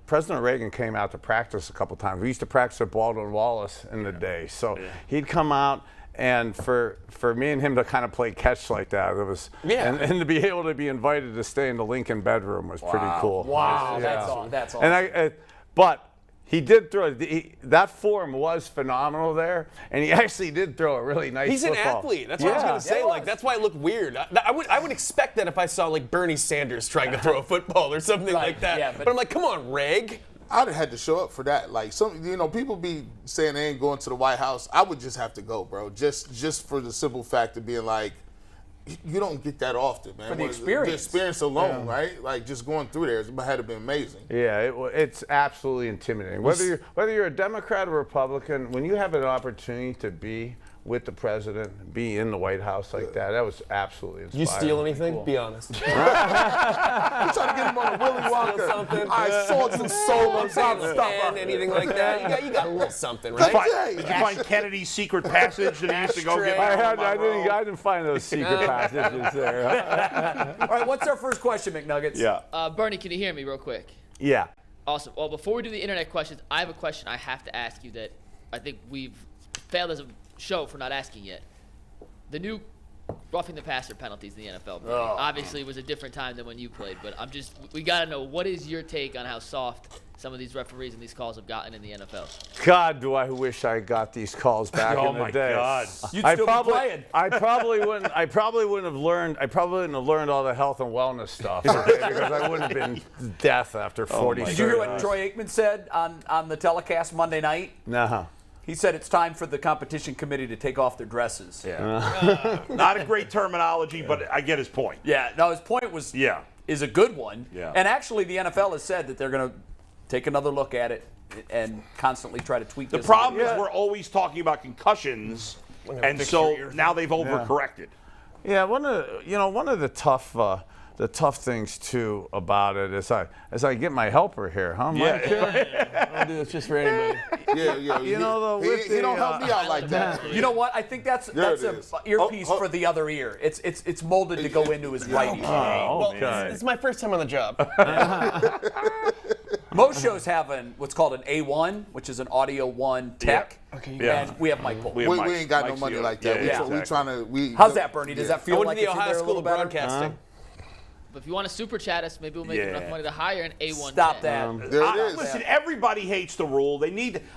President Reagan came out to practice a couple times. We used to practice at Baldwin Wallace in the day. So he'd come out, and for me and him to kind of play catch like that, it was, and to be able to be invited to stay in the Lincoln bedroom was pretty cool. Wow, that's awesome. But he did throw, that form was phenomenal there, and he actually did throw a really nice He's football. An athlete. That's what I was going to say. Like, that's why it looked weird. I would expect that if I saw, like, Bernie Sanders trying to throw a football or something like that. Yeah, but I'm like, come on, Reg. I'd have had to show up for that. Like, people be saying they ain't going to the White House. I would just have to go, bro. Just for the simple fact of being like, you don't get that often, man. For the experience. The experience alone, right? Like, just going through there, it had to be amazing. Yeah, it's absolutely intimidating. Whether you're a Democrat or Republican, when you have an opportunity to be with the president, be in the White House like that. That was absolutely inspiring. You steal anything? Cool. Be honest. You trying to get him on a Willy Wonka. Something. I saw you soul on top of stuff. Anything like that? You got a little something, right? Did you find Kennedy's secret passage that he used to go get? I didn't find those secret passages there. All right, what's our first question, McNuggets? Yeah. Bernie, can you hear me real quick? Yeah. Awesome. Well, before we do the internet questions, I have a question I have to ask you that I think we've failed as a show for not asking yet. The new roughing the passer penalties in the NFL. Obviously, it was a different time than when you played, but we got to know, what is your take on how soft some of these referees and these calls have gotten in the NFL? God, do I wish I got these calls back in the day. Oh, my God. You'd still be playing. I probably wouldn't have learned all the health and wellness stuff, okay, because I wouldn't have been death after 40 Did you hear what Troy Aikman said on the telecast Monday night? No. He said it's time for the competition committee to take off their dresses. Yeah. Not a great terminology, but I get his point. Yeah. No, his point was is a good one. Yeah. And actually, the NFL has said that they're going to take another look at it and constantly try to tweak The this. problem is we're always talking about concussions, and so now they've overcorrected. Yeah, one of the tough things too about it is as I get my helper here, huh, Mike? I'll do this just for anybody. Yeah. You know, though, He don't help me out like that. You know what? I think that's an earpiece for the other ear. It's molded to go into his right ear. Well, this is my first time on the job. Most shows have what's called an A1, which is an audio one tech. Okay. And we have Mike Bull. We ain't got no money like that. We trying to. How's that, Bernie? Does that I feel went like to the it's in Ohio there a School little of better? Broadcasting. But if you want to super chat us, maybe we'll make enough money to hire an A1. Stop that. There it is. Listen, everybody hates the rule.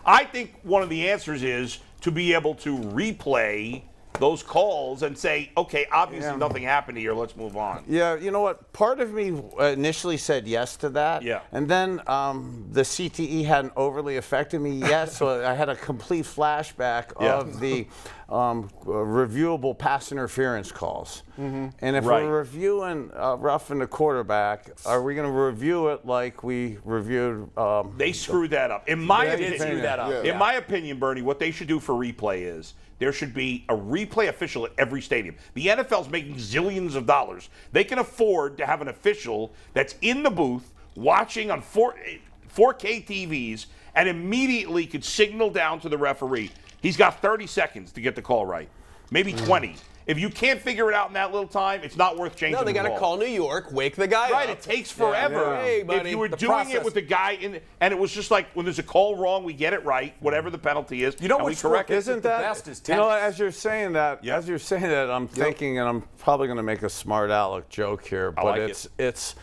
I think one of the answers is to be able to replay those calls and say, okay, obviously nothing happened here. Let's move on. Yeah, you know what? Part of me initially said yes to that. Yeah. And then the CTE hadn't overly affected me yet, so I had a complete flashback of the reviewable pass interference calls. Mm-hmm. And if we're reviewing roughing the quarterback, are we going to review it like we reviewed? They screwed that up. In my opinion, screw that up. In my opinion, Bernie, what they should do for replay is there should be a replay official at every stadium. The NFL's making zillions of dollars. They can afford to have an official that's in the booth watching on 4K TVs and immediately could signal down to the referee. He's got 30 seconds to get the call right, maybe 20. If you can't figure it out in that little time, it's not worth changing No, they got to call New York, wake the guy up. Right, it takes forever. Hey, buddy, if you were doing it with the guy and it was just like when there's a call wrong, we get it right, whatever the penalty is. You know and we what's correct it. Isn't that best is you know, tennis. as you're saying that, I'm thinking, and I'm probably going to make a smart aleck joke here, but like it's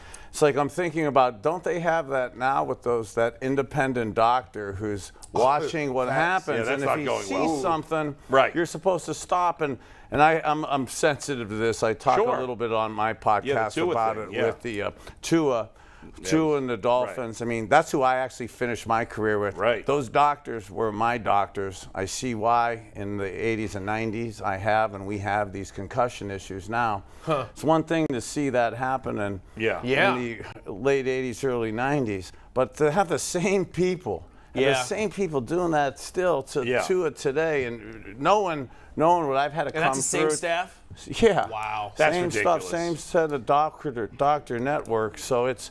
like I'm thinking about, don't they have that now with that independent doctor who's watching what happens, that's and not if he going sees well. something, Right. you're supposed to stop. And I'm sensitive to this. I talk a little bit on my podcast about it with the Tua and the Dolphins. Right. I mean, that's who I actually finished my career with. Right. Those doctors were my doctors. I see why in the 80s and 90s we have these concussion issues now. Huh. It's one thing to see that happen in the late 80s, early 90s, but to have the same people, the same people doing that still to Tua today, and knowing what I've had to come that's the same through. staff? Yeah. Wow. That's same ridiculous. stuff, same set of doctor network. So it's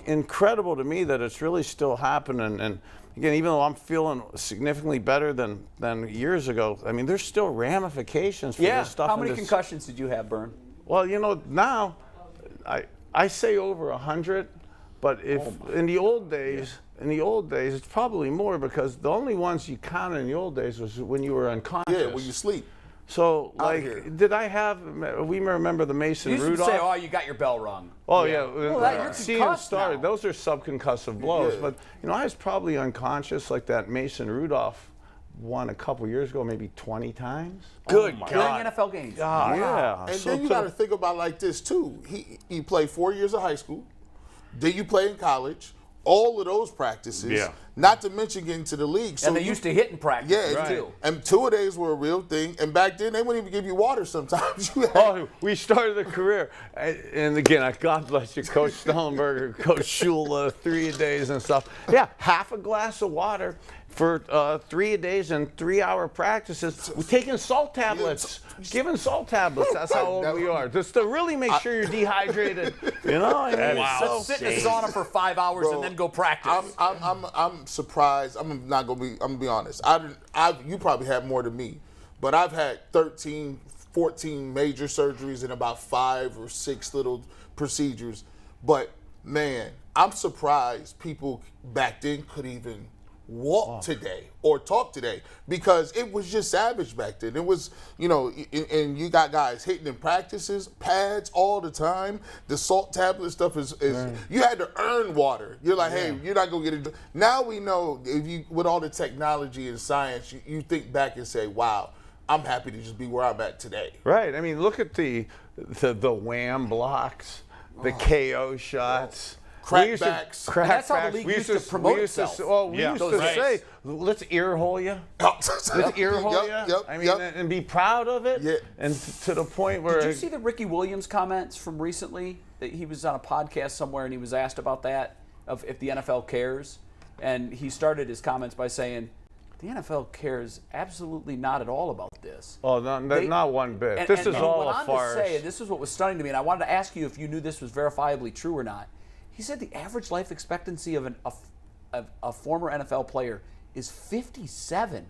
incredible to me that it's really still happening. And again, even though I'm feeling significantly better than years ago, I mean, there's still ramifications for this stuff. How many concussions did you have, Bern? Well, now I say over 100, but in the old days, it's probably more, because the only ones you counted in the old days was when you were unconscious. Yeah, when you sleep. So, did I have? We remember the Mason You used Rudolph. to say, "Oh, you got your bell rung." Oh yeah, you're seeing concussed started. now. Those are subconcussive blows. But I was probably unconscious like that. Mason Rudolph won a couple years ago, maybe 20 times. Good During God. NFL games. Yeah. And So then you got to think about like this too. He played 4 years of high school. Then you play in college. All of those practices, not to mention getting to the league. So And they used to hit in practice too. And 2-a-days were a real thing. And back then, they wouldn't even give you water sometimes. We started the career. And again, God bless you, Coach Stellenberger, Coach Shula, 3-a-days and stuff. Yeah, half a glass of water. for 3 days and 3-hour practices. We're taking salt tablets, giving salt tablets. That's how old we are. Just to really make sure you're dehydrated. You know, I mean, Let's sit in the sauna for 5 hours and then go practice. I'm surprised. I'm gonna be honest. You probably had more than me, but I've had 13, 14 major surgeries and about 5 or 6 little procedures. But man, I'm surprised people back then could even walk today or talk today, because it was just savage back then. It was, and you got guys hitting in practices, pads all the time. The salt tablet stuff is you had to earn water. You're like, hey, you're not gonna get it. Now we know, with all the technology and science, you think back and say, wow, I'm happy to just be where I'm at today. Right. I mean, look at the wham blocks, the KO shots. Crackbacks. That's how the league used to promote itself. We used to say, let's ear hole you. Let's ear hole you. I mean, and be proud of it. Yeah. And to the point where. Did you see the Ricky Williams comments from recently? That he was on a podcast somewhere and he was asked about that, of if the NFL cares. And he started his comments by saying, the NFL cares absolutely not at all about this. Oh, not one bit. This is all a farce. To say, and this is what was stunning to me, and I wanted to ask you if you knew this was verifiably true or not. He said the average life expectancy of a former NFL player is 57.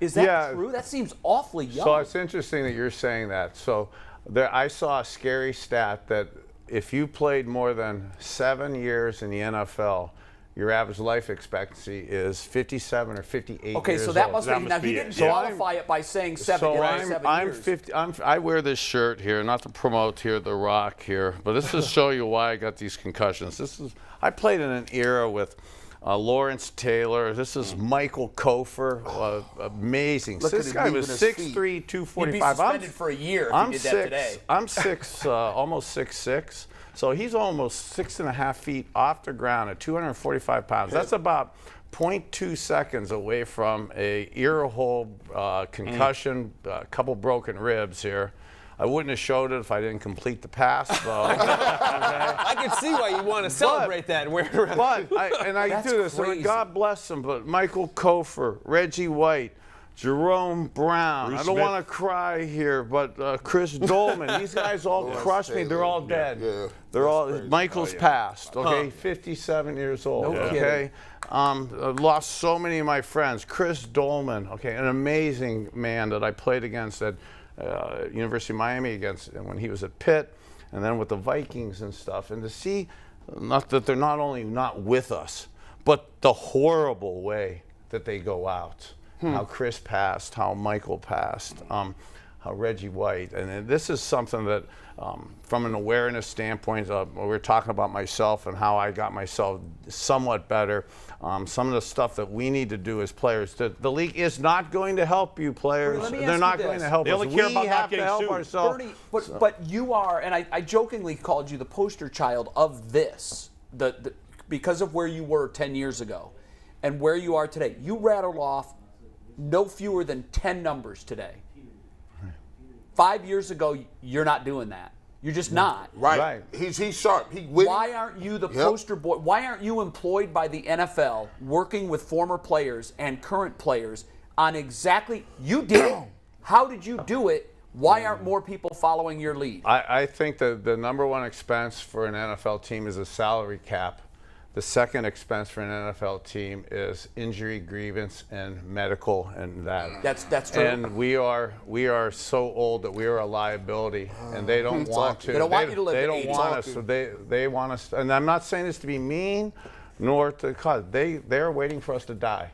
Is that true? That seems awfully young. So it's interesting that you're saying that. So I saw a scary stat that if you played more than 7 years in the NFL, your average life expectancy is 57 or 58 years old. Okay, so that must be. Now, he didn't qualify it by saying 7 years. 50. I wear this shirt here, not to promote here The Rock here, but this is to show you why I got these concussions. I played in an era with Lawrence Taylor. This is Michael Kosar. Amazing. This guy was 6'3", 245. He'd be suspended for a year if he did that today. I'm almost 6'6". So he's almost 6.5 feet off the ground at 245 pounds. That's about 0.2 seconds away from a ear hole concussion, a couple broken ribs here. I wouldn't have showed it if I didn't complete the pass, though. Okay? I can see why you want to celebrate that and wear it around. But I do this. I mean, God bless them. But Michael Kosar, Reggie White, Jerome Brown. I don't want to cry here, but Chris Dolman. These guys all crushed me. They're all dead. Yeah. They're all. Michael's passed. Okay, 57 years old. No okay, I've lost so many of my friends. Chris Dolman. Okay, an amazing man that I played against at University of Miami against when he was at Pitt, and then with the Vikings and stuff. And to see, not that they're not only not with us, but the horrible way that they go out. How Chris passed, how Michael passed, how Reggie White. And this is something that, from an awareness standpoint, we're talking about myself and how I got myself somewhat better. Some of the stuff that we need to do as players. The league is not going to help you players. They're not going to help us. They only care about not getting help sued. ourselves. Bernie, but you are, and I jokingly called you the poster child of this, because of where you were 10 years ago and where you are today. You rattled off no fewer than 10 numbers today. 5 years ago, you're not doing that. You're just not. Right. He's sharp. Why aren't you the poster boy? Why aren't you employed by the NFL working with former players and current players on exactly, you did it. How did you do it? Why aren't more people following your lead? I think that the number one expense for an NFL team is a salary cap. The second expense for an NFL team is injury, grievance, and medical, and that. That's true. And we are so old that we are a liability, and they don't want to. They don't want you to live. They don't want us. So they want us. And I'm not saying this to be mean, nor to cause. They're waiting for us to die.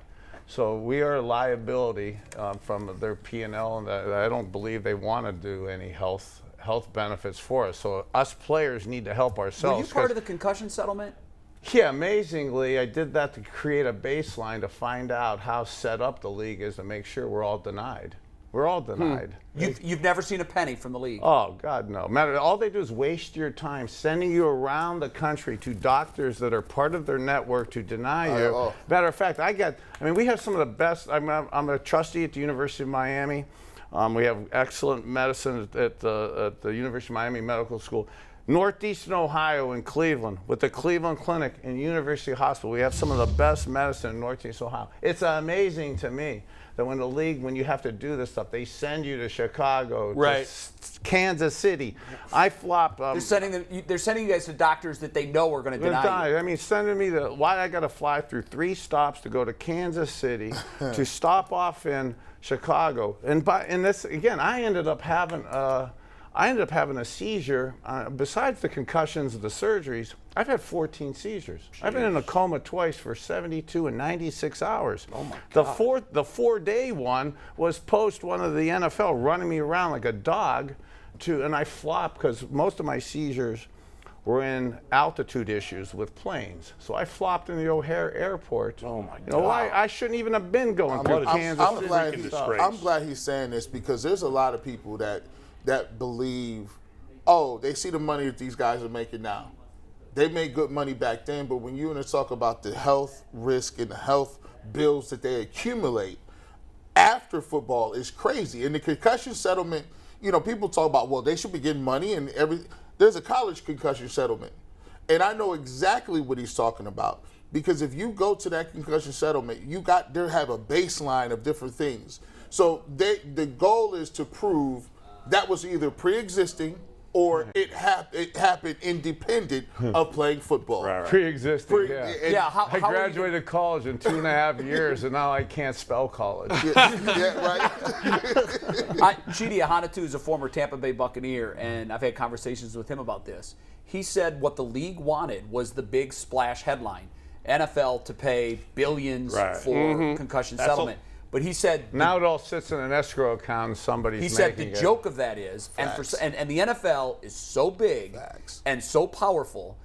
So we are a liability from their P&L, and I don't believe they want to do any health benefits for us. So us players need to help ourselves. Were you part of the concussion settlement? Yeah, amazingly, I did that to create a baseline to find out how set up the league is to make sure we're all denied. We're all denied. You've never seen a penny from the league? Oh, God, no. All they do is waste your time sending you around the country to doctors that are part of their network to deny you. Matter of fact, we have some of the best. I'm a trustee at the University of Miami. We have excellent medicine at the University of Miami Medical School. Northeastern Ohio in Cleveland, with the Cleveland Clinic and University Hospital. We have some of the best medicine in Northeastern Ohio. It's amazing to me that when the league, when you have to do this stuff, they send you to Chicago, Right. to Kansas City. I flopped. They're sending you guys to doctors that they know are going to deny you. I mean, sending me to, why I got to fly through 3 stops to go to Kansas City, to stop off in Chicago. And this, again, I ended up having a seizure. Besides the concussions and the surgeries, I've had 14 seizures. I've been in a coma twice for 72 and 96 hours. Oh my God. The 4-day one was post one of the NFL running me around like a dog, and I flopped because most of my seizures were in altitude issues with planes. So I flopped in the O'Hare Airport. Oh my God. You know, I shouldn't even have been going through Kansas City. I'm glad he's saying this, because there's a lot of people that believe, oh, they see the money that these guys are making now. They made good money back then, but when you want to talk about the health risk and the health bills that they accumulate after football is crazy. And the concussion settlement, you know, people talk about, well, they should be getting money and there's a college concussion settlement. And I know exactly what he's talking about, because if you go to that concussion settlement, they have a baseline of different things. So the goal is to prove that was either pre-existing or it happened independent of playing football. Right. Pre-existing, Yeah, I graduated college in 2.5 years, and now I can't spell college. Yeah, right. Chidi Ahanatu is a former Tampa Bay Buccaneer, and I've had conversations with him about this. He said what the league wanted was the big splash headline, NFL to pay billions for concussion settlement. But he said now it all sits in an escrow account and somebody's he making said the it. joke of that is, and the NFL is so big and so powerful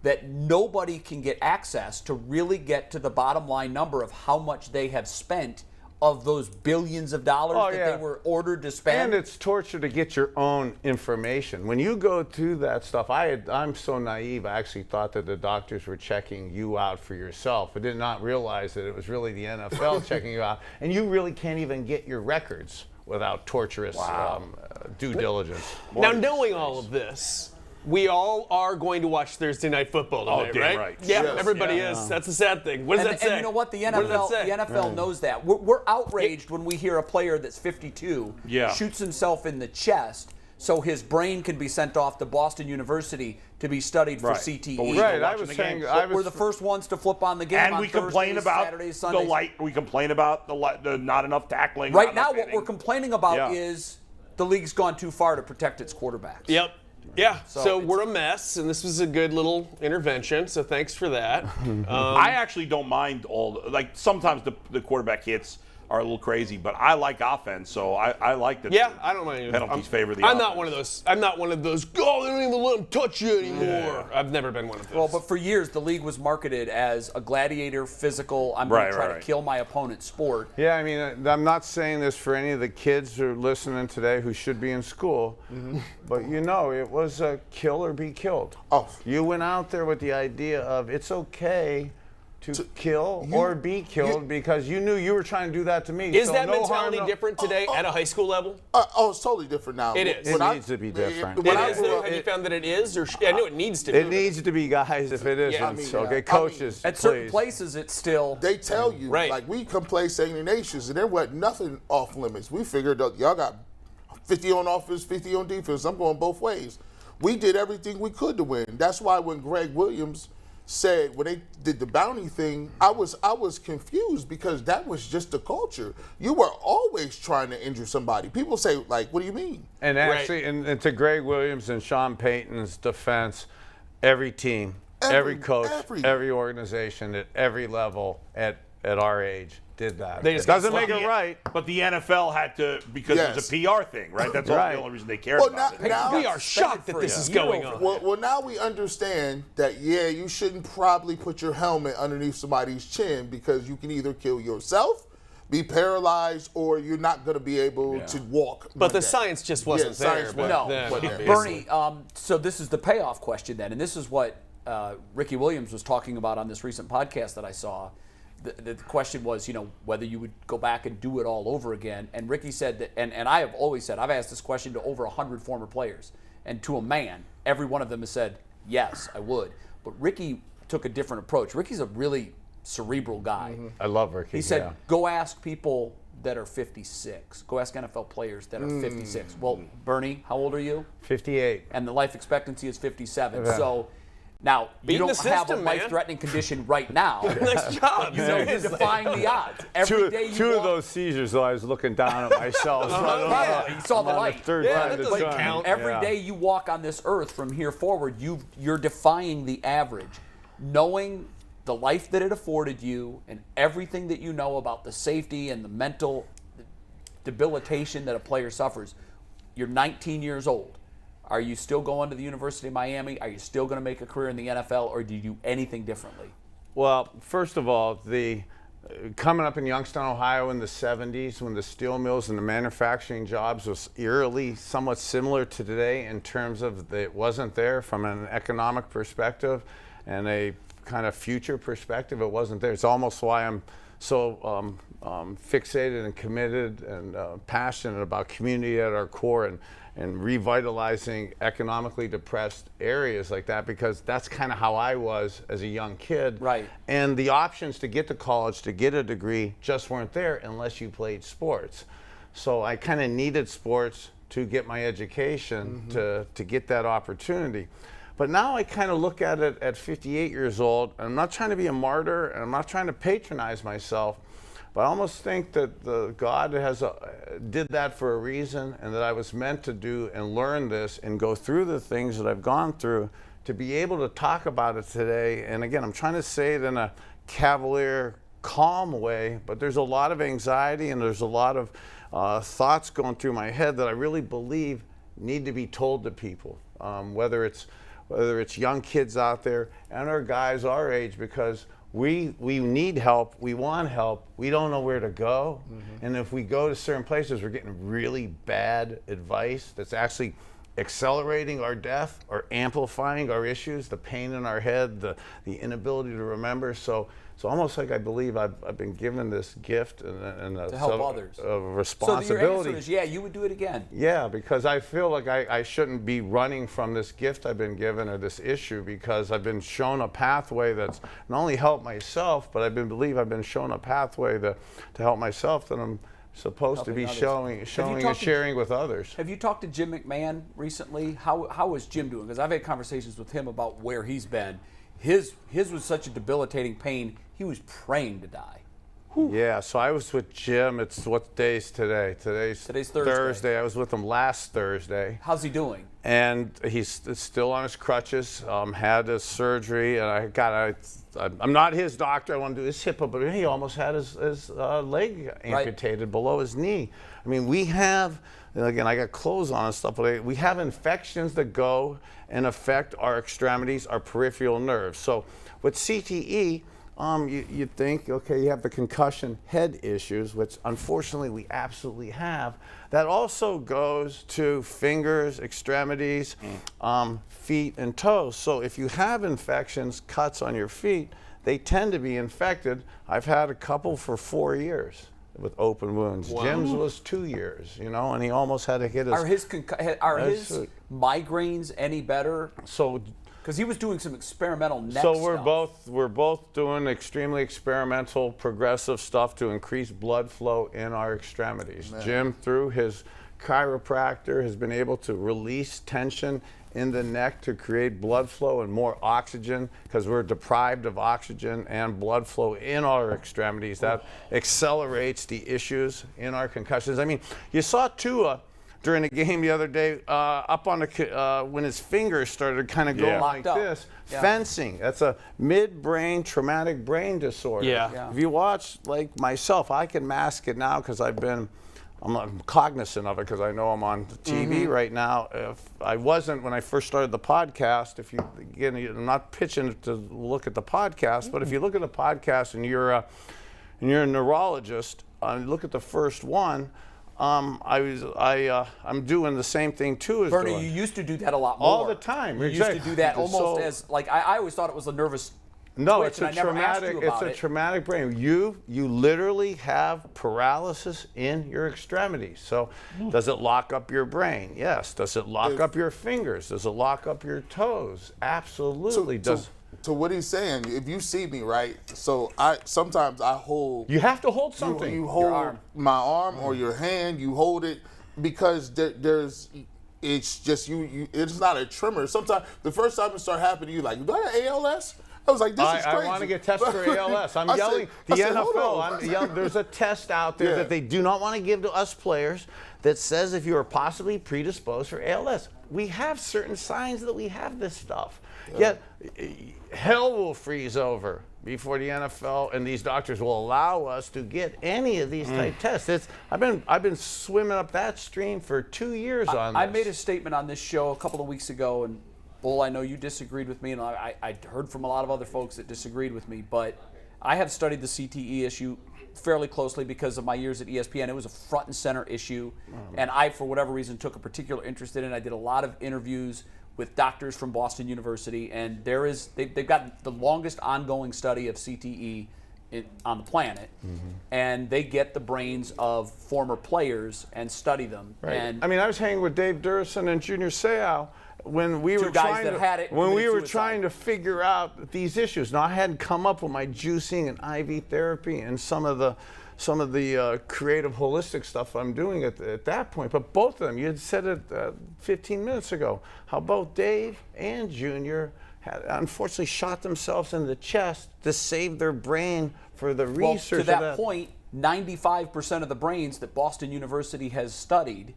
that nobody can get access to really get to the bottom line number of how much they have spent of those billions of dollars that they were ordered to spend. And it's torture to get your own information. When you go through that stuff, I'm so naive, I actually thought that the doctors were checking you out for yourself. I did not realize that it was really the NFL checking you out. And you really can't even get your records without torturous due diligence. Now, knowing all of this, we all are going to watch Thursday Night Football tonight, damn right. Yeah, Yes. everybody is. That's the sad thing. What does that say? And you know what? The What does that say? NFL knows that. We're outraged when we hear a player that's 52 shoots himself in the chest so his brain can be sent off to Boston University to be studied for CTE. But we're Right, I watching was the saying, game. We're the first ones to flip on the game And on we complain Thursdays, about Saturdays, the Sundays. light. We complain about the not enough tackling. Right not now, enough what hitting. we're complaining about is the league's gone too far to protect its quarterbacks. Yep. Yeah, so it's- we're a mess, and this was a good little intervention, so thanks for that. I actually don't mind sometimes the quarterback hits are a little crazy, but I like offense, so I like that. Yeah, I don't mind. Penalties favor the I'm offense. not one of those. I'm not one of those. Oh, they don't even let them touch you anymore. I've never been one of those. Well, but for years, the league was marketed as a gladiator, physical, I'm going to try to kill my opponent's sport. Yeah, I mean, I'm not saying this for any of the kids who are listening today who should be in school, but you know, it was a kill or be killed. Oh. You went out there with the idea of it's okay to kill or be killed because you knew you were trying to do that to me. Is So that no mentality harm, no- different today at a high school level? It's totally different now. It is. It needs to be different. When It I is, grew though? up- Have you found that it is? Or I know it needs to be. It needs to be, guys. If it isn't, I mean, okay, coaches, At certain please. places, it's still. They tell you, Right. like, we come play St. Nations, and there wasn't nothing off limits. We figured out y'all got 50 on offense, 50 on defense. I'm going both ways. We did everything we could to win. That's why when Greg Williams said, when they did the bounty thing, I was confused because that was just the culture. You were always trying to injure somebody. People say, like, what do you mean? And actually, and to Greg Williams and Sean Payton's defense, every team, every coach, every organization at every level at our age did that. They It just doesn't got make it sloppy. right. But the NFL had to, because it's a PR thing, right? That's Right. the only reason they cared Well, about it. now We are shocked that this is going on. Well, now we understand that, you shouldn't probably put your helmet underneath somebody's chin because you can either kill yourself, be paralyzed, or you're not going to be able to walk. But the one day. science just wasn't there. science back No, then, obviously. Bernie, so this is the payoff question then, and this is what Ricky Williams was talking about on this recent podcast that I saw. The question was, whether you would go back and do it all over again. And Ricky said that, and I have always said, I've asked this question to over 100 former players. And to a man, every one of them has said, yes, I would. But Ricky took a different approach. Ricky's a really cerebral guy. I love Ricky. He said, go ask people that are 56. Go ask NFL players that are 56. Well, Bernie, how old are you? 58. And the life expectancy is 57. Yeah. So now, you Beating don't the have system, a man. life-threatening condition right now. Nice job. You know, you're defying the odds. Every day you Two of walk- those seizures, though, I was looking down at myself. Yeah, you saw the light. Third Yeah, time that this doesn't time. count. Every Yeah. day you walk on this earth from here forward, you're defying the average. Knowing the life that it afforded you and everything that you know about the safety and the mental debilitation that a player suffers, you're 19 years old. Are you still going to the University of Miami? Are you still going to make a career in the NFL, or do you do anything differently? Well, first of all, coming up in Youngstown, Ohio in the 70s when the steel mills and the manufacturing jobs was eerily somewhat similar to today in terms of it wasn't there from an economic perspective and a kind of future perspective. It wasn't there. It's almost why I'm so fixated and committed and passionate about community at our core and revitalizing economically depressed areas like that, because that's kind of how I was as a young kid. Right. And the options to get to college, to get a degree, just weren't there unless you played sports. So I kind of needed sports to get my education, to get that opportunity. But now I kind of look at it at 58 years old, and I'm not trying to be a martyr, and I'm not trying to patronize myself, but I almost think that God did that for a reason, and that I was meant to do and learn this and go through the things that I've gone through to be able to talk about it today. And again, I'm trying to say it in a cavalier, calm way, but there's a lot of anxiety and there's a lot of thoughts going through my head that I really believe need to be told to people, whether it's young kids out there and our guys our age, because we need help, we want help, we don't know where to go. And if we go to certain places, we're getting really bad advice that's actually accelerating our death or amplifying our issues, the pain in our head, the inability to remember. So it's almost like I believe I've been given this gift and To help others. of So responsibility. your answer is, yeah, you would do it again. Yeah, because I feel like I shouldn't be running from this gift I've been given or this issue, because I've been shown a pathway that's not only helped myself, but believe I've been shown a pathway to help myself that I'm supposed to be Helping others. showing and sharing with others. Have you talked to Jim McMahon recently? How is Jim doing? Because I've had conversations with him about where he's been. His was such a debilitating pain, he was praying to die. Yeah, so I was with Jim. It's what day's today? Today's Thursday. I was with him last Thursday. How's he doing? And he's still on his crutches, had his surgery, and I'm not his doctor. I want to do his hip, but he almost had his leg amputated below his knee. I mean, we have, and again, I got clothes on and stuff, but we have infections that go and affect our extremities, our peripheral nerves. So with CTE, you think, okay, you have the concussion head issues, which unfortunately we absolutely have. That also goes to fingers, extremities, feet, and toes. So if you have infections, cuts on your feet, they tend to be infected. I've had a couple for 4 years with open wounds. Wow. Jim's was 2 years, and he almost had to hit his. Are his migraines any better? So. Because he was doing some experimental neck So stuff. we're both doing extremely experimental, progressive stuff to increase blood flow in our extremities. Man. Jim, through his chiropractor, has been able to release tension in the neck to create blood flow and more oxygen, because we're deprived of oxygen and blood flow in our extremities. That accelerates the issues in our concussions. I mean, you saw Tua during the game the other day, up on when his fingers started kind of going like this. Yeah. Fencing, that's a midbrain traumatic brain disorder. Yeah. If you watch, like myself, I can mask it now because I'm cognizant of it because I know I'm on TV right now. If I wasn't when I first started the podcast, I'm not pitching to look at the podcast, but if you look at the podcast and you're a neurologist, look at the first one. I'm doing the same thing too as Bernie, you used to do that a lot more. all the time. You used to do that almost as like I always thought it was a nervous No, twitch, it's and a I never asked traumatic. you It's about a it. traumatic brain. You literally have paralysis in your extremities. So, does it lock up your brain? Yes. Does it lock up your fingers? Does it lock up your toes? Absolutely. Does. To what he's saying, if you see me, right? So sometimes I hold. You have to hold something. You hold arm. my arm or your hand. You hold it because there's. It's just you. It's not a tremor. Sometimes the first time it started happening, you like, do I have ALS? I was like, this is crazy. I want to get tested for ALS. I'm I yelling. said, The hold NFL. on. I'm yelling. There's a test out there Yeah. that they do not want to give to us players that says if you are possibly predisposed for ALS. We have certain signs that we have this stuff. Yet hell will freeze over before the NFL and these doctors will allow us to get any of these type tests. I've been swimming up that stream for 2 years on this. I made a statement on this show a couple of weeks ago, and Bull, I know you disagreed with me, and I heard from a lot of other folks that disagreed with me, but I have studied the CTE issue fairly closely because of my years at ESPN. It was a front and center issue, and I, for whatever reason, took a particular interest in it. I did a lot of interviews with doctors from Boston University, and they've got the longest ongoing study of CTE on the planet, and they get the brains of former players and study them. Right. And I mean, I was hanging with Dave Durson and Junior Seau when we were guys that had it when we committed were suicide. trying to figure out these issues. Now, I hadn't come up with my juicing and IV therapy and some of the creative holistic stuff I'm doing at that point. But both of them, you had said it 15 minutes ago, how both Dave and Junior had unfortunately shot themselves in the chest to save their brain for the well, research. to that point, 95% of the brains that Boston University has studied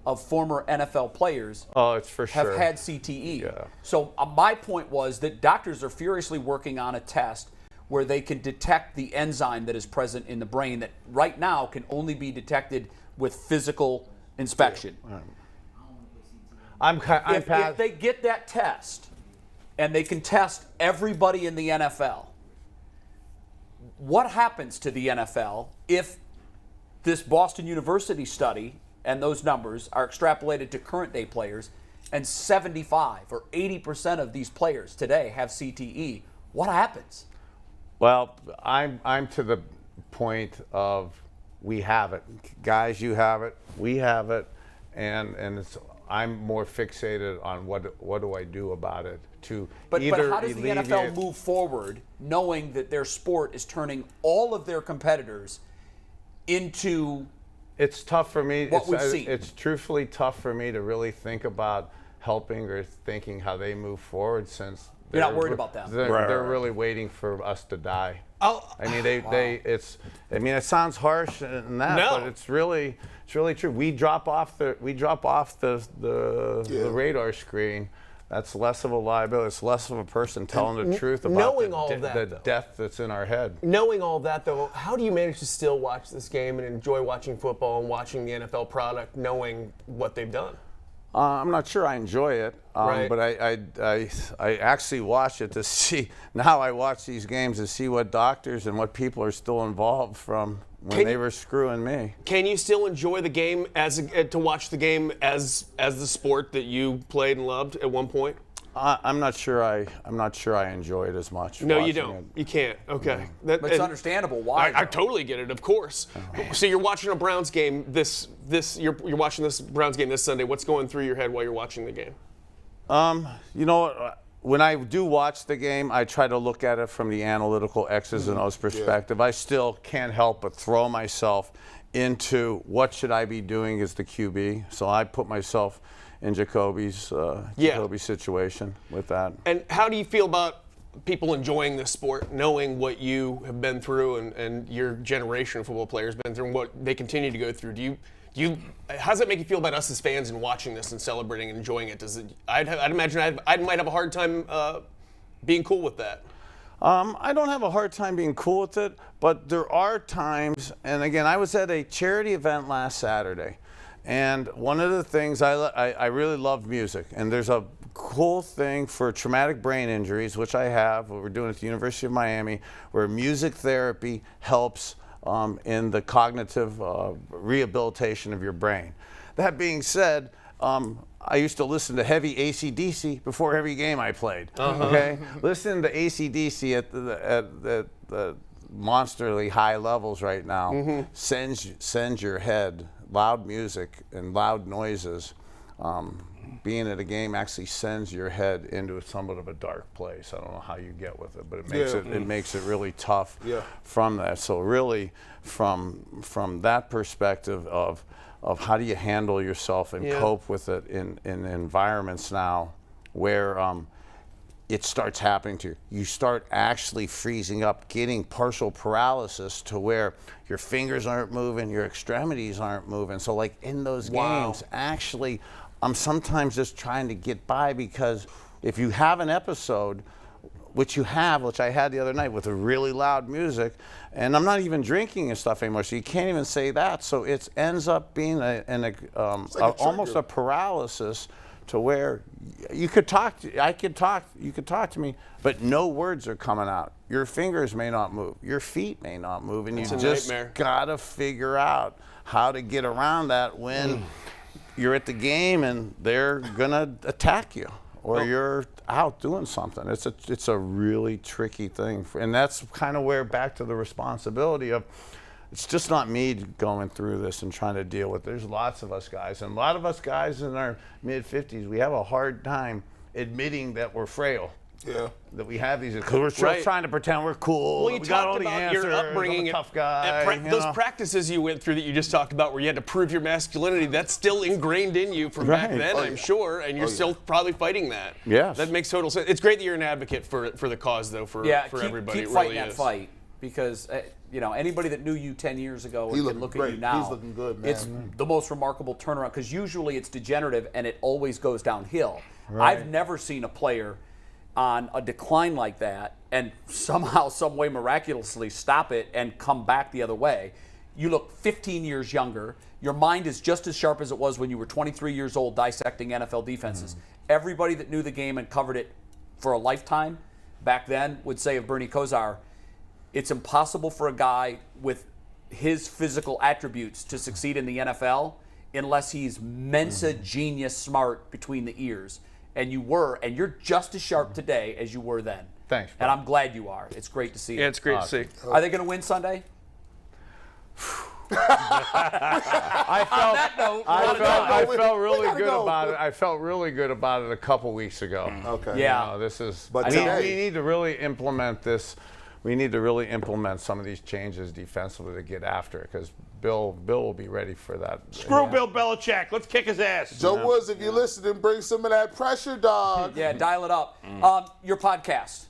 of former NFL players Oh, it's for have sure. had CTE. Yeah. So my point was that doctors are furiously working on a test where they can detect the enzyme that is present in the brain that right now can only be detected with physical inspection. If they get that test and they can test everybody in the NFL, what happens to the NFL if this Boston University study and those numbers are extrapolated to current day players and 75 or 80% of these players today have CTE? What happens? Well, I'm to the point of we have it, guys. You have it, we have it, and I'm more fixated on what do I do about it to But either how does the NFL move forward knowing that their sport is turning all of their competitors into It's tough for me. what we've seen? It's truthfully tough for me to really think about helping or thinking how they move forward since You're not worried about them. They're really waiting for us to die. I mean, it sounds harsh and that, No. but it's really true. We drop off the radar screen. That's less of a liability. It's less of a person telling the truth about knowing all of that, the though. death that's in our head. Knowing all that, though, how do you manage to still watch this game and enjoy watching football and watching the NFL product, knowing what they've done? I'm not sure I enjoy it, Right. but I actually watch it to see. Now I watch these games to see what doctors and what people are still involved from when they were screwing me. Can you still enjoy the game to watch the game as the sport that you played and loved at one point? I'm not sure I enjoy it as much. No, you watching don't. it. You can't. Okay. But it's understandable why. I totally get it, of course. So you're watching a Browns game you're watching this Browns game this Sunday. What's going through your head while you're watching the game? You know, when I do watch the game, I try to look at it from the analytical X's and O's perspective. I still can't help but throw myself into what should I be doing as the QB. So I put myself in Jacoby's situation with that. And how do you feel about people enjoying this sport, knowing what you have been through and your generation of football players been through and what they continue to go through? How does that make you feel about us as fans and watching this and celebrating and enjoying it? I'd imagine I might have a hard time being cool with that. I don't have a hard time being cool with it, but there are times, and again, I was at a charity event last Saturday, and one of the things I really love music, and there's a cool thing for traumatic brain injuries, which I have, what we're doing at the University of Miami, where music therapy helps in the cognitive rehabilitation of your brain. That being said, I used to listen to heavy AC/DC before every game I played. Okay, listening to AC/DC at the monsterly high levels right now sends your head. Loud music and loud noises. Being at a game actually sends your head into somewhat of a dark place. I don't know how you get with it, but it makes it really tough from that. So really, from that perspective of how do you handle yourself and cope with it in environments now where it starts happening to you. You start actually freezing up, getting partial paralysis to where your fingers aren't moving, your extremities aren't moving. So like in those games, actually, I'm sometimes just trying to get by, because if you have an episode, which I had the other night with a really loud music, and I'm not even drinking and stuff anymore, so you can't even say that. So it ends up being almost a paralysis to where you could talk to me, but no words are coming out. Your fingers may not move, your feet may not move, and you just gotta figure out how to get around that when you're at the game and they're gonna attack you, or you're out doing something. It's a really tricky thing, and that's kind of where back to the responsibility of. It's just not me going through this and trying to deal with it. There's lots of us guys, and a lot of us guys in our mid-50s, we have a hard time admitting that we're frail. Yeah. That we have these, because we're still trying to pretend we're cool. Well, you got all talked the about answers, your upbringing, I'm a tough guy. Those practices you went through that you just talked about, where you had to prove your masculinity, that's still ingrained in you from back then, I'm sure, and you're still probably fighting that. Yes. That makes total sense. It's great that you're an advocate for the cause, though, for everybody. Keep it fighting really that is. fight, because anybody that knew you 10 years ago and can look at you now, he's looking good, man. It's the most remarkable turnaround, because usually it's degenerative and it always goes downhill. I've never seen a player on a decline like that and somehow, some way, miraculously stop it and come back the other way. You look 15 years younger. Your mind is just as sharp as it was when you were 23 years old dissecting NFL defenses. Everybody that knew the game and covered it for a lifetime back then would say of Bernie Kosar, it's impossible for a guy with his physical attributes to succeed in the NFL unless he's Mensa genius smart between the ears. And you're just as sharp today as you were then. Thanks, and I'm glad you are. It's great to see you. Yeah, it's great to see. Are they going to win Sunday? I felt really good about it. I felt really good about it a couple weeks ago. Okay. Yeah. We need to really implement this. We need to really implement some of these changes defensively to get after it, because Bill will be ready for that. Screw Bill Belichick. Let's kick his ass. Joe Woods, if you're listening, bring some of that pressure, dog. Yeah, dial it up. Your podcast.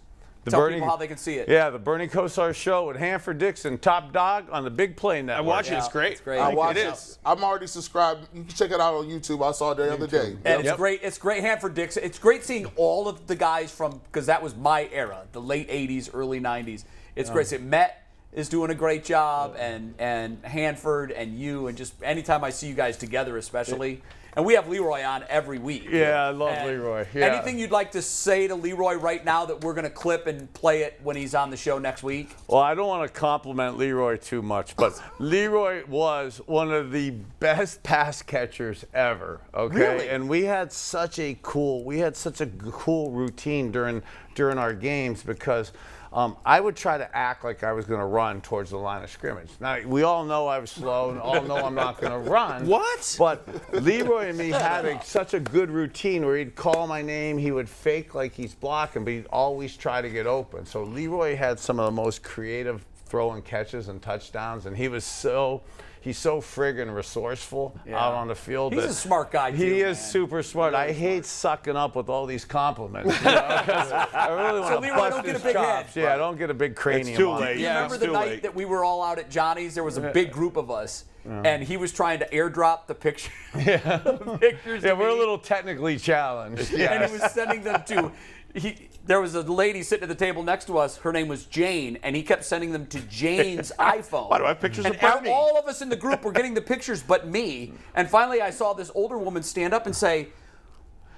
Tell people how they can see it. Yeah, the Bernie Kosar Show with Hanford Dixon, Top Dog on the Big Play Network. I watch it. It's great. It's great. I watch it. it. Is. I'm already subscribed. You can check it out on YouTube. I saw it the other day. And it's great. It's great, Hanford Dixon. It's great seeing all of the guys because that was my era, the late 80s, early 90s. It's great seeing Met is doing a great job, and Hanford and you, and just anytime I see you guys together, especially. And we have Leroy on every week. Yeah, I love Leroy. Yeah. Anything you'd like to say to Leroy right now that we're going to clip and play it when he's on the show next week? Well, I don't want to compliment Leroy too much, but Leroy was one of the best pass catchers ever. Okay, really? And we had such a cool routine during our games, because I would try to act like I was going to run towards the line of scrimmage. Now, we all know I was slow, and all know I'm not going to run. What? But Leroy and me had such a good routine where he'd call my name, he would fake like he's blocking, but he'd always try to get open. So Leroy had some of the most creative throwing catches and touchdowns, and he's so friggin' resourceful out on the field. He's a smart guy, too. He is super smart. I hate sucking up with all these compliments. I really want to Leroy, bust don't get his a big chops. head. Yeah, I don't get a big cranium. It's too on late. it. You remember the night that we were all out at Johnny's? There was a big group of us, and he was trying to airdrop the pictures. The pictures. Yeah, we're a little technically challenged. And he was sending them to. There was a lady sitting at the table next to us. Her name was Jane, and he kept sending them to Jane's iPhone. Why do I have pictures and of Bernie? all of us in the group were getting the pictures, but me. And finally, I saw this older woman stand up and say,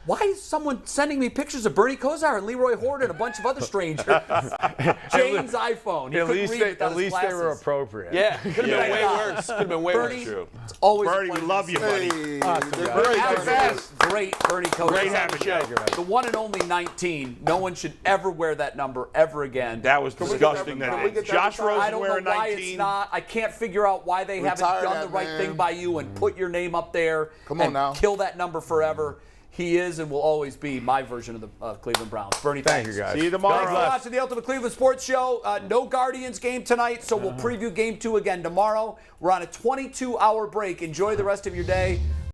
Why is someone sending me pictures of Bernie Kosar and Leroy Horde and a bunch of other strangers? Jane's iPhone. He couldn't read without At his least they were glasses. appropriate. Yeah, could have been way worse. Could have been way Bernie, worse. it's always Bernie, a we pleasure love to you, see buddy. Great, Absolute great Bernie Kosar. Great having you. The one and only 19. No one should ever wear that number ever again. That was disgusting. can we get that Josh retired? I Rosen don't know wearing why 19. it's not. I can't figure out why they haven't Retire done that, the right man. thing by you and put your name up there. Come on and now. kill that number forever. He is and will always be my version of the Cleveland Browns. Bernie, Thank thanks. you, guys. See you Thanks tomorrow. for watching the Ultimate Cleveland Sports Show. No Guardians game tonight, so we'll preview Game 2 again tomorrow. We're on a 22-hour break. Enjoy the rest of your day.